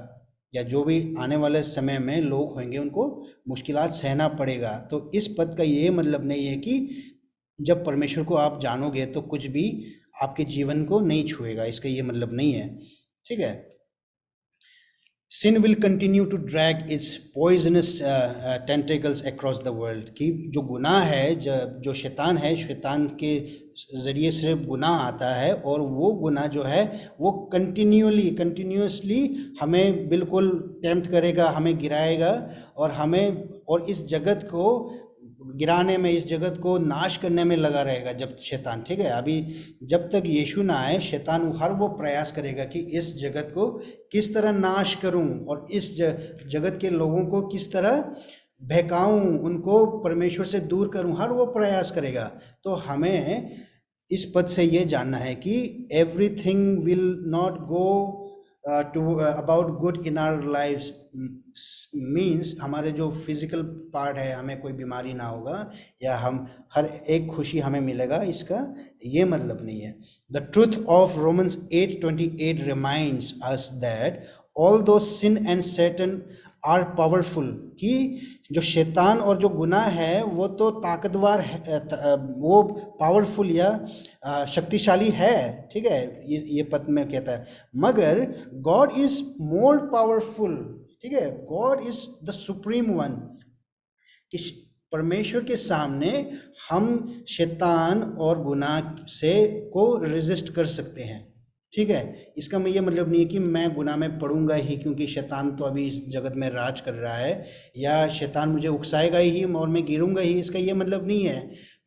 या जो भी आने वाले समय में लोग होंगे उनको मुश्किलात सहना पड़ेगा। तो इस पद का ये मतलब नहीं है कि जब परमेश्वर को आप जानोगे तो कुछ भी आपके जीवन को नहीं छुएगा, इसका ये मतलब नहीं है। ठीक है। Sin will continue to drag its poisonous tentacles across the world। कि जो गुनाह है, जो शैतान है, शैतान के ज़रिए सिर्फ गुनाह आता है, और वो गुनाह जो है वो कंटिन्यूसली हमें बिल्कुल टेम्प्ट करेगा, हमें गिराएगा, और इस जगत को गिराने में, इस जगत को नाश करने में लगा रहेगा जब शैतान। ठीक है। अभी जब तक यीशु ना आए, शैतान हर वो प्रयास करेगा कि इस जगत को किस तरह नाश करूं, और इस जगत के लोगों को किस तरह बहकाऊं, उनको परमेश्वर से दूर करूं, हर वो प्रयास करेगा। तो हमें इस पद से ये जानना है कि everything will not go to about good in our lives, means हमारे जो फिजिकल पार्ट है, हमें कोई बीमारी ना होगा या हम हर एक खुशी हमें मिलेगा, इसका ये मतलब नहीं है। The truth of Romans 8:28 reminds us that although sin and Satan are powerful, कि जो शैतान और जो गुनाह है वो तो ताकतवर है, वो पावरफुल या शक्तिशाली है। ठीक है। ये पद में कहता है, मगर गॉड इज मोर पावरफुल। ठीक है। God is the supreme one, कि परमेश्वर के सामने हम शैतान और गुनाह से को रेजिस्ट कर सकते हैं। ठीक है। इसका ये मतलब नहीं है कि मैं गुनाह में पड़ूंगा ही क्योंकि शैतान तो अभी इस जगत में राज कर रहा है, या शैतान मुझे उकसाएगा ही और मैं गिरूंगा ही, इसका ये मतलब नहीं है।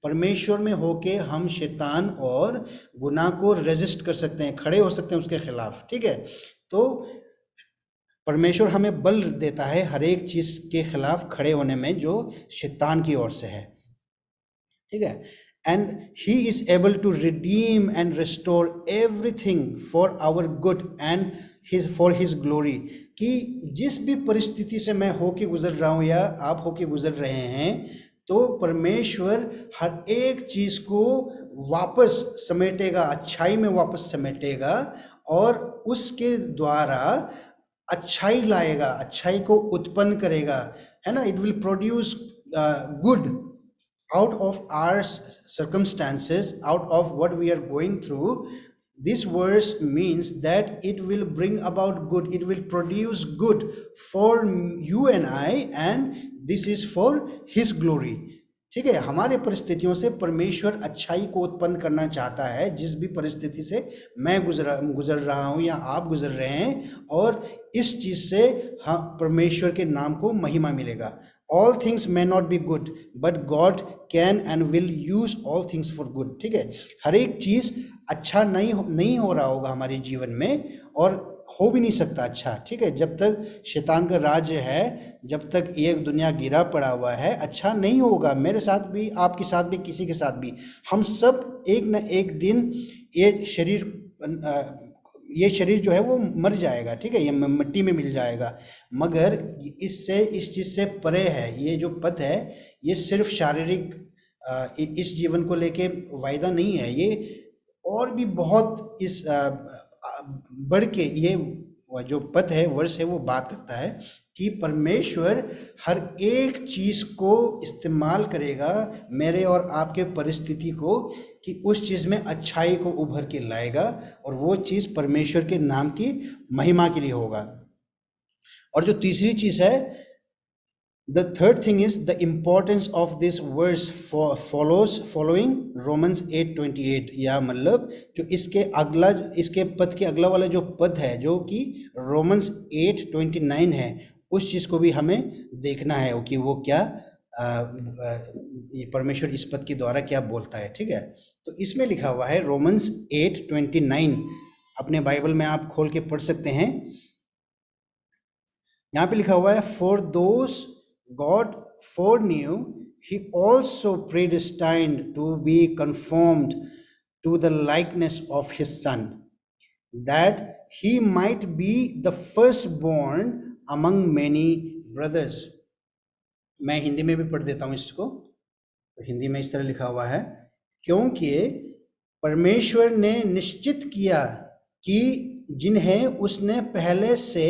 परमेश्वर में होके हम शैतान और गुनाह को रेजिस्ट कर सकते हैं, खड़े हो सकते हैं उसके खिलाफ। ठीक है। तो परमेश्वर हमें बल देता है हर एक चीज के खिलाफ खड़े होने में जो शैतान की ओर से है। ठीक है। And he is able to redeem and restore everything for our good and for his glory, कि जिस भी परिस्थिति से मैं होके गुजर रहा हूं या आप होके गुजर रहे हैं, तो परमेश्वर हर एक चीज को वापस समेटेगा, अच्छाई में वापस समेटेगा, और उसके द्वारा अच्छाई लाएगा, अच्छाई को उत्पन्न करेगा, है ना। It will produce good out of our circumstances, out of what we are going through. This verse means that it will bring about good, it will produce good for you and I, and this is for his glory। ठीक है। हमारे परिस्थितियों से परमेश्वर अच्छाई को उत्पन्न करना चाहता है, जिस भी परिस्थिति से मैं गुजर रहा हूं या आप गुजर रहे हैं, और इस चीज से हम परमेश्वर के नाम को महिमा मिलेगा। All things may not be good, but God can and will use all things for good। ठीक है। हर एक चीज अच्छा नहीं हो रहा होगा हमारे जीवन में, और हो भी नहीं सकता अच्छा। ठीक है। जब तक शैतान का राज्य है, जब तक ये दुनिया गिरा पड़ा हुआ है, अच्छा नहीं होगा। मेरे साथ भी, आपके साथ भी, किसी के साथ भी, हम सब एक न एक दिन ये शरीर जो है वो मर जाएगा। ठीक है। ये मिट्टी में मिल जाएगा। मगर इस चीज से परे है ये जो पद है, ये सिर्फ शारीरिक इस जीवन को लेके वायदा नहीं है, ये और भी बहुत इस बढ़ के ये जो पद है, वर्ष है, वो बात करता है कि परमेश्वर हर एक चीज को इस्तेमाल करेगा मेरे और आपके परिस्थिति को, कि उस चीज में अच्छाई को उभर के लाएगा, और वो चीज परमेश्वर के नाम की महिमा के लिए होगा। और जो तीसरी चीज है, the third thing is the importance of this verse following Romans 8:28, या मतलब जो इसके पद के अगला वाला जो पद है, जो कि रोमन्स 8:29 है, उस चीज को भी हमें देखना है कि वो क्या परमेश्वर इस पद के द्वारा क्या बोलता है। ठीक है। तो इसमें लिखा हुआ है रोमन्स 8:29, अपने बाइबल में आप खोल के पढ़ सकते हैं। यहाँ पे लिखा हुआ है, for those God foreknew he also predestined to be conformed to the likeness of his son, that he might be the firstborn among many brothers। मैं हिंदी में भी पढ़ देता हूँ इसको। तो हिंदी में इस तरह लिखा हुआ है, क्योंकि परमेश्वर ने निश्चित किया कि जिन्हें उसने पहले से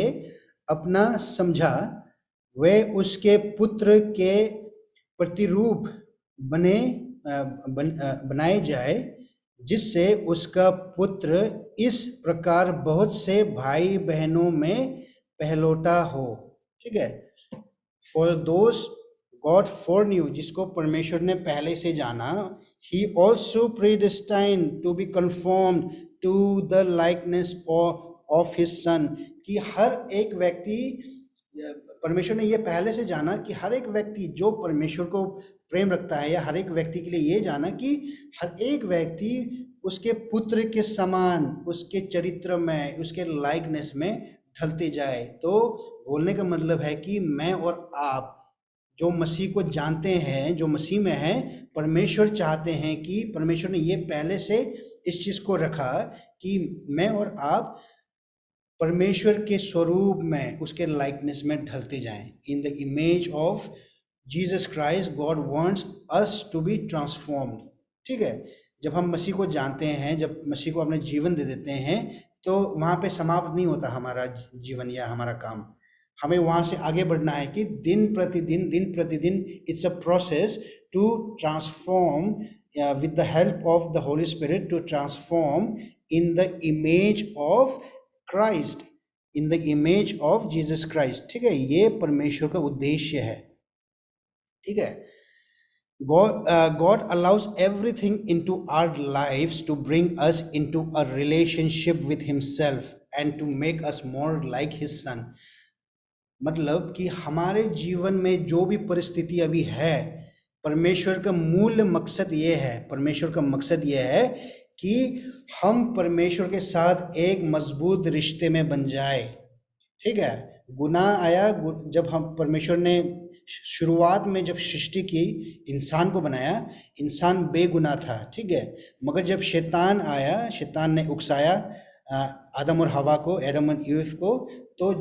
अपना समझा वे उसके पुत्र के प्रतिरूप बनाए जाए, जिससे उसका पुत्र इस प्रकार बहुत से भाई बहनों में पहलौठा हो। ठीक है, फॉर दोस गॉड फोरन्यू, जिसको परमेश्वर ने पहले से जाना, he also predestined to be conformed to the likeness of his son, कि हर एक व्यक्ति, परमेश्वर ने ये पहले से जाना कि हर एक व्यक्ति जो परमेश्वर को प्रेम रखता है, या हर एक व्यक्ति के लिए ये जाना कि हर एक व्यक्ति उसके पुत्र के समान, उसके चरित्र में, उसके लाइकनेस में ढलते जाए। तो बोलने का मतलब है कि मैं और आप जो मसीह को जानते हैं, जो मसीह में हैं, परमेश्वर चाहते हैं कि परमेश्वर ने ये पहले से इस चीज़ को रखा कि मैं और आप परमेश्वर के स्वरूप में, उसके लाइकनेस में ढलते जाएं। In the image of Jesus Christ God wants us to be transformed. ठीक है, जब हम मसीह को जानते हैं, जब मसीह को अपने जीवन दे देते हैं, तो वहाँ पे समाप्त नहीं होता हमारा जीवन या हमारा काम। हमें वहाँ से आगे बढ़ना है कि दिन प्रतिदिन it's a process to transform with the help of the Holy Spirit to transform in the image of Christ, in the image of Jesus Christ। ठीक है, ये परमेश्वर का उद्देश्य है। ठीक है, God allows everything into our lives to bring us into a relationship with himself and to make us more like his son। मतलब कि हमारे जीवन में जो भी परिस्थिति अभी है, परमेश्वर का मूल मकसद ये है, परमेश्वर का मकसद ये है कि हम परमेश्वर के साथ एक मजबूत रिश्ते में बन जाए। ठीक है, गुनाह आया जब हम, परमेश्वर ने शुरुआत में जब सृष्टि की, इंसान को बनाया, इंसान बेगुनाह था। ठीक है, मगर जब शैतान आया, शैतान ने उकसाया आदम और हवा को, एडम और ईव को, तो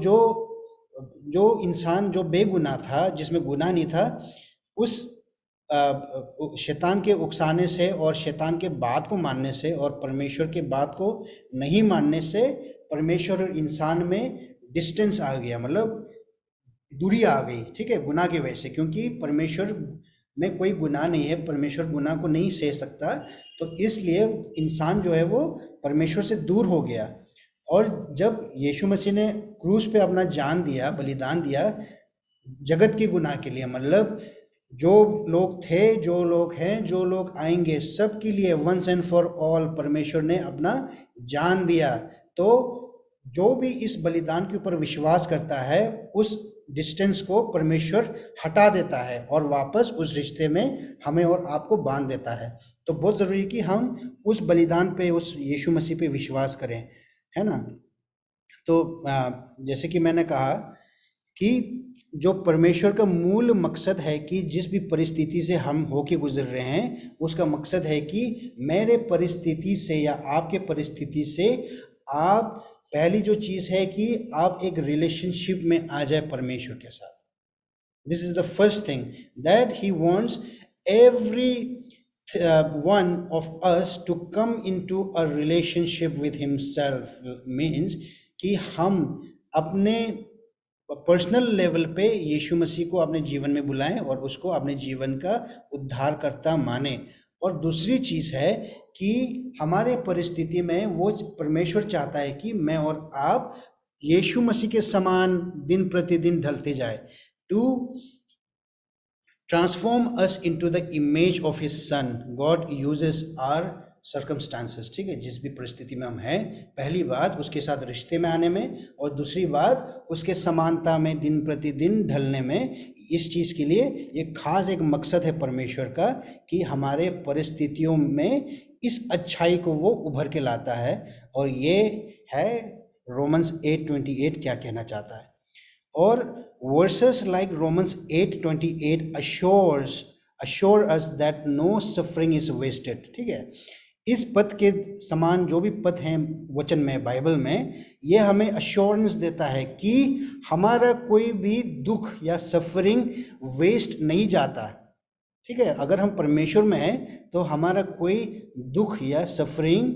जो इंसान जो बेगुनाह था, जिसमें गुनाह नहीं था, उस शैतान के उकसाने से और शैतान के बात को मानने से और परमेश्वर के बात को नहीं मानने से परमेश्वर और इंसान में डिस्टेंस आ गया, मतलब दूरी आ गई। ठीक है, गुनाह की वजह से, क्योंकि परमेश्वर में कोई गुनाह नहीं है, परमेश्वर गुनाह को नहीं सह सकता, तो इसलिए इंसान जो है वो परमेश्वर से दूर हो गया। और जब यीशु मसीह ने क्रूस पे अपना जान दिया, बलिदान दिया जगत के गुनाह के लिए, मतलब जो लोग थे, जो लोग हैं, जो लोग आएंगे, सब के लिए वंस एंड फॉर ऑल परमेश्वर ने अपना जान दिया। तो जो भी इस बलिदान के ऊपर विश्वास करता है, उस डिस्टेंस को परमेश्वर हटा देता है और वापस उस रिश्ते में हमें और आपको बांध देता है। तो बहुत ज़रूरी है कि हम उस बलिदान पे, उस यीशु मसीह पे विश्वास करें, है ना। तो जैसे कि मैंने कहा कि जो परमेश्वर का मूल मकसद है कि जिस भी परिस्थिति से हम होके गुजर रहे हैं, उसका मकसद है कि मेरे परिस्थिति से या आपके परिस्थिति से आप, पहली जो चीज़ है कि आप एक रिलेशनशिप में आ जाए परमेश्वर के साथ। This is the first thing that he wants every one of us to come into a relationship with himself। means कि हम अपने पर्सनल लेवल पे यीशु मसीह को अपने जीवन में बुलाएं और उसको अपने जीवन का उद्धारकर्ता माने। और दूसरी चीज़ है कि हमारे परिस्थिति में वो परमेश्वर चाहता है कि मैं और आप यीशु मसीह के समान दिन प्रतिदिन ढलते जाए, to transform us into the image of his son। God uses our circumstances। ठीक है, जिस भी परिस्थिति में हम हैं, पहली बात उसके साथ रिश्ते में आने में, और दूसरी बात उसके समानता में दिन प्रतिदिन ढलने में। इस चीज़ के लिए ये खास एक मकसद है परमेश्वर का कि हमारे परिस्थितियों में इस अच्छाई को वो उभर के लाता है। और ये है रोमन्स 8:28 क्या कहना चाहता है। और verses like Romans 8:28 assure us that no suffering is wasted। ठीक है, इस पद के समान जो भी पद हैं वचन में, बाइबल में, ये हमें अश्योरेंस देता है कि हमारा कोई भी दुख या सफरिंग वेस्ट नहीं जाता। ठीक है, अगर हम परमेश्वर में हैं तो हमारा कोई दुख या सफरिंग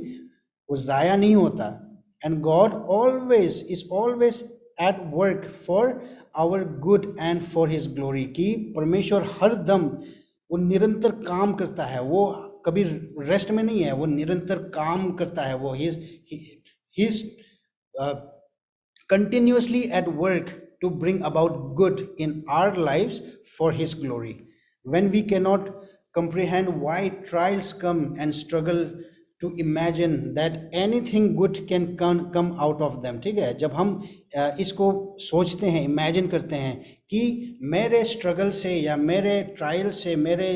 वो ज़ाया नहीं होता। And God always is always at work for our good and for his glory, कि परमेश्वर हर दम वो निरंतर काम करता है, वो कभी रेस्ट में नहीं है, वो निरंतर काम करता है, वो ही continuously at work to bring about good in our lives for his glory. When we cannot comprehend why trials come and struggle to imagine that anything good can come out of them, ठीक है, जब हम इसको सोचते हैं, imagine करते हैं कि मेरे स्ट्रगल से या मेरे ट्रायल से, मेरे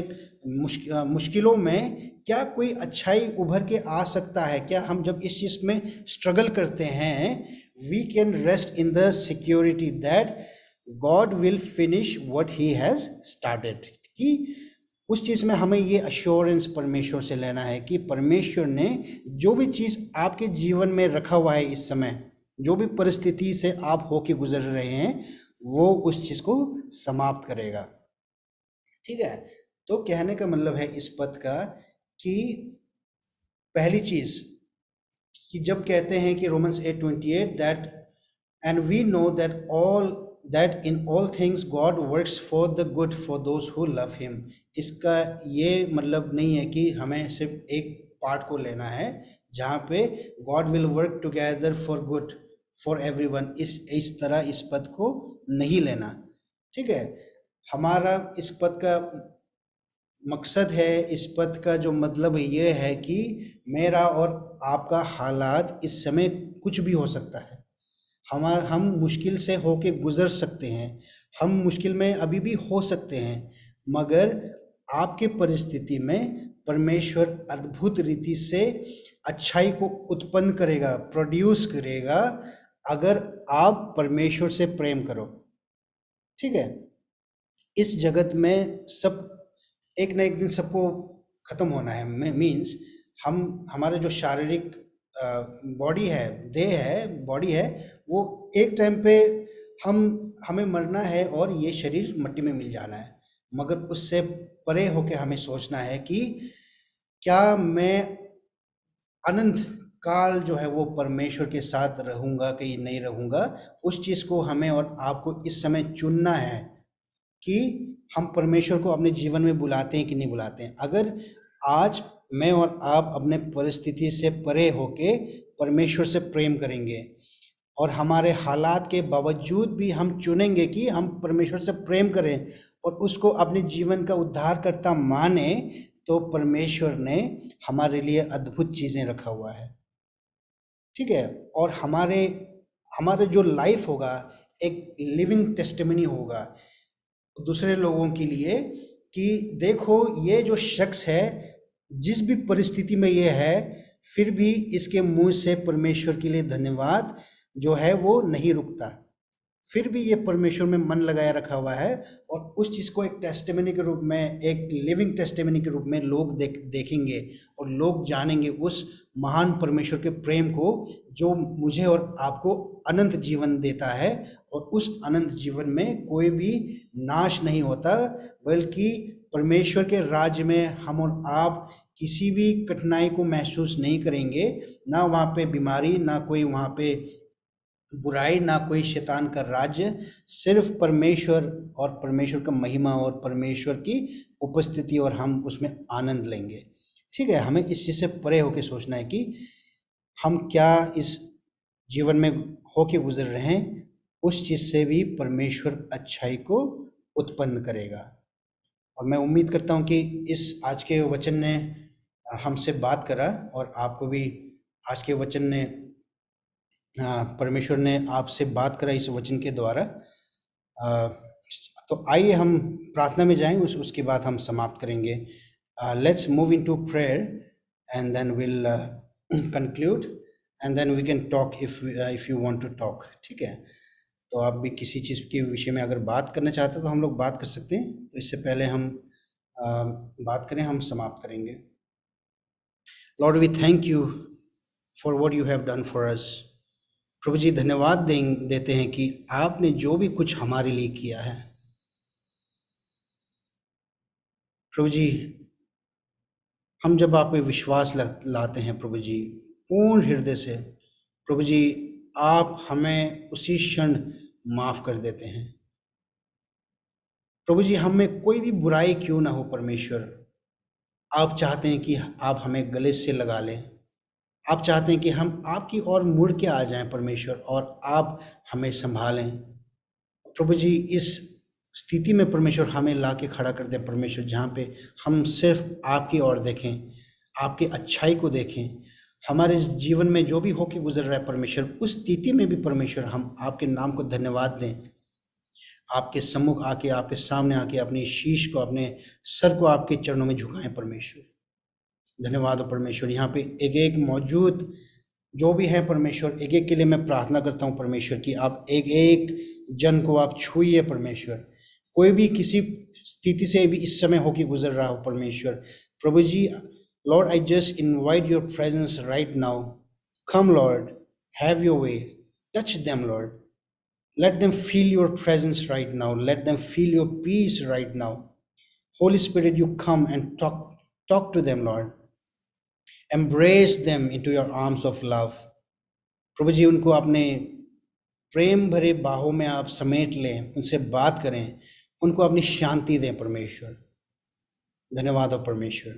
मुश्किलों में क्या कोई अच्छाई उभर के आ सकता है, क्या हम जब इस चीज़ में स्ट्रगल करते हैं, we can rest in the security that God will finish what he has started, कि उस चीज़ में हमें ये अश्योरेंस परमेश्वर से लेना है कि परमेश्वर ने जो भी चीज़ आपके जीवन में रखा हुआ है, इस समय जो भी परिस्थिति से आप होके गुजर रहे हैं, वो उस चीज़ को समाप्त करेगा। ठीक है, तो कहने का मतलब है इस पद का कि पहली चीज़ कि जब कहते हैं कि Romans 8:28 that and we know that in all things God works for the good for those who love him, इसका ये मतलब नहीं है कि हमें सिर्फ एक पार्ट को लेना है जहाँ पे God will work together for good for everyone, इस तरह इस पद को नहीं लेना। ठीक है, हमारा इस पद का मकसद है, इस पद का जो मतलब ये है कि मेरा और आपका हालात इस समय कुछ भी हो सकता है, हम मुश्किल से होके गुजर सकते हैं, हम मुश्किल में अभी भी हो सकते हैं, मगर आपके परिस्थिति में परमेश्वर अद्भुत रीति से अच्छाई को उत्पन्न करेगा, प्रोड्यूस करेगा, अगर आप परमेश्वर से प्रेम करो। ठीक है, इस जगत में सब एक ना एक दिन सबको खत्म होना है, मीन्स हमारे जो शारीरिक बॉडी है, देह है, बॉडी है, वो एक टाइम पे हमें मरना है और ये शरीर मिट्टी में मिल जाना है, मगर उससे परे होके हमें सोचना है कि क्या मैं अनंत काल जो है वो परमेश्वर के साथ रहूँगा कि नहीं रहूँगा। उस चीज़ को हमें और आपको इस समय चुनना है कि हम परमेश्वर को अपने जीवन में बुलाते हैं कि नहीं बुलाते हैं। अगर आज मैं और आप अपने परिस्थिति से परे होके परमेश्वर से प्रेम करेंगे और हमारे हालात के बावजूद भी हम चुनेंगे कि हम परमेश्वर से प्रेम करें और उसको अपने जीवन का उद्धारकर्ता माने, तो परमेश्वर ने हमारे लिए अद्भुत चीज़ें रखा हुआ है। ठीक है, और हमारे जो लाइफ होगा एक लिविंग टेस्टिमनी होगा दूसरे लोगों के लिए कि देखो ये जो शख्स है, जिस भी परिस्थिति में ये है, फिर भी इसके मुंह से परमेश्वर के लिए धन्यवाद जो है वो नहीं रुकता, फिर भी ये परमेश्वर में मन लगाया रखा हुआ है, और उस चीज़ को एक टेस्टिमनी के रूप में, एक लिविंग टेस्टिमनी के रूप में लोग देखेंगे और लोग जानेंगे उस महान परमेश्वर के प्रेम को जो मुझे और आपको अनंत जीवन देता है, और उस अनंत जीवन में कोई भी नाश नहीं होता, बल्कि परमेश्वर के राज्य में हम और आप किसी भी कठिनाई को महसूस नहीं करेंगे, ना वहाँ पे बीमारी, ना कोई वहाँ पे बुराई, ना कोई शैतान का राज्य, सिर्फ परमेश्वर और परमेश्वर का महिमा और परमेश्वर की उपस्थिति, और हम उसमें आनंद लेंगे। ठीक है, हमें इस चीज़ से परे होके सोचना है कि हम क्या इस जीवन में होके गुजर रहे हैं, उस चीज़ से भी परमेश्वर अच्छाई को उत्पन्न करेगा। और मैं उम्मीद करता हूँ कि इस आज के वचन ने हमसे बात करा और आपको भी आज के वचन ने परमेश्वर ने आपसे बात करा इस वचन के द्वारा। तो आइए हम प्रार्थना में जाएं, उसके बाद हम समाप्त करेंगे। Let's move into prayer and then will conclude and then we can talk if you want to talk. ठीक है, तो आप भी किसी चीज़ के विषय में अगर बात करना चाहते हैं तो हम लोग बात कर सकते हैं। तो इससे पहले हम बात करें, हम समाप्त करेंगे। Lord we thank you for what you have done for us. प्रभु जी धन्यवाद देते हैं कि आपने जो भी कुछ हमारे लिए किया है। प्रभु जी, हम जब आप पे विश्वास लाते हैं प्रभु जी पूर्ण हृदय से, प्रभु जी आप हमें उसी क्षण माफ कर देते हैं। प्रभु जी, हम में कोई भी बुराई क्यों ना हो परमेश्वर, आप चाहते हैं कि आप हमें गले से लगा लें। आप चाहते हैं कि हम आपकी ओर मुड़ के आ जाएं परमेश्वर, और आप हमें संभालें। प्रभु जी, इस स्थिति में परमेश्वर हमें ला के खड़ा कर दें परमेश्वर, जहाँ पे हम सिर्फ आपकी ओर देखें, आपकी अच्छाई को देखें। हमारे जीवन में जो भी होके गुजर रहा है परमेश्वर, उस स्थिति में भी परमेश्वर हम आपके नाम को धन्यवाद दें। आपके सम्मुख आके, आपके सामने आके अपने शीश को, अपने सर को आपके चरणों में झुकाएं परमेश्वर। धन्यवाद हो परमेश्वर। यहाँ पे एक एक मौजूद जो भी है परमेश्वर, एक एक के लिए मैं प्रार्थना करता हूँ परमेश्वर कि आप एक एक जन को आप छूइए परमेश्वर। कोई भी किसी स्थिति से भी इस समय होके गुजर रहा हो परमेश्वर, प्रभु जी, lord I just invite your presence right now. Come lord, have your way, touch them lord, let them feel your presence right now, let them feel your peace right now. Holy Spirit, you come and talk to them, Lord. Embrace them into your arms of love. प्रभु जी, उनको अपने प्रेम भरे बाहों में आप समेट लें, उनसे बात करें, उनको अपनी शांति दें परमेश्वर। धन्यवाद हो परमेश्वर।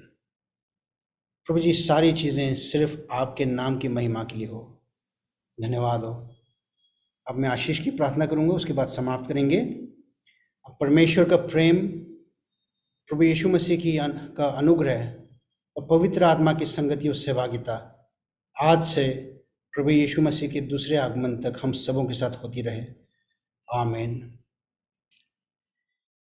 प्रभु जी, सारी चीज़ें सिर्फ आपके नाम की महिमा के लिए हो। धन्यवाद हो। अब मैं आशीष की प्रार्थना करूंगा, उसके बाद समाप्त करेंगे। अब परमेश्वर का प्रेम, प्रभु यीशु मसीह की का अनुग्रह और पवित्र आत्मा की संगति और सहभागिता आज से प्रभु यीशु मसीह के दूसरे आगमन तक हम सबों के साथ होती रहे। आमीन।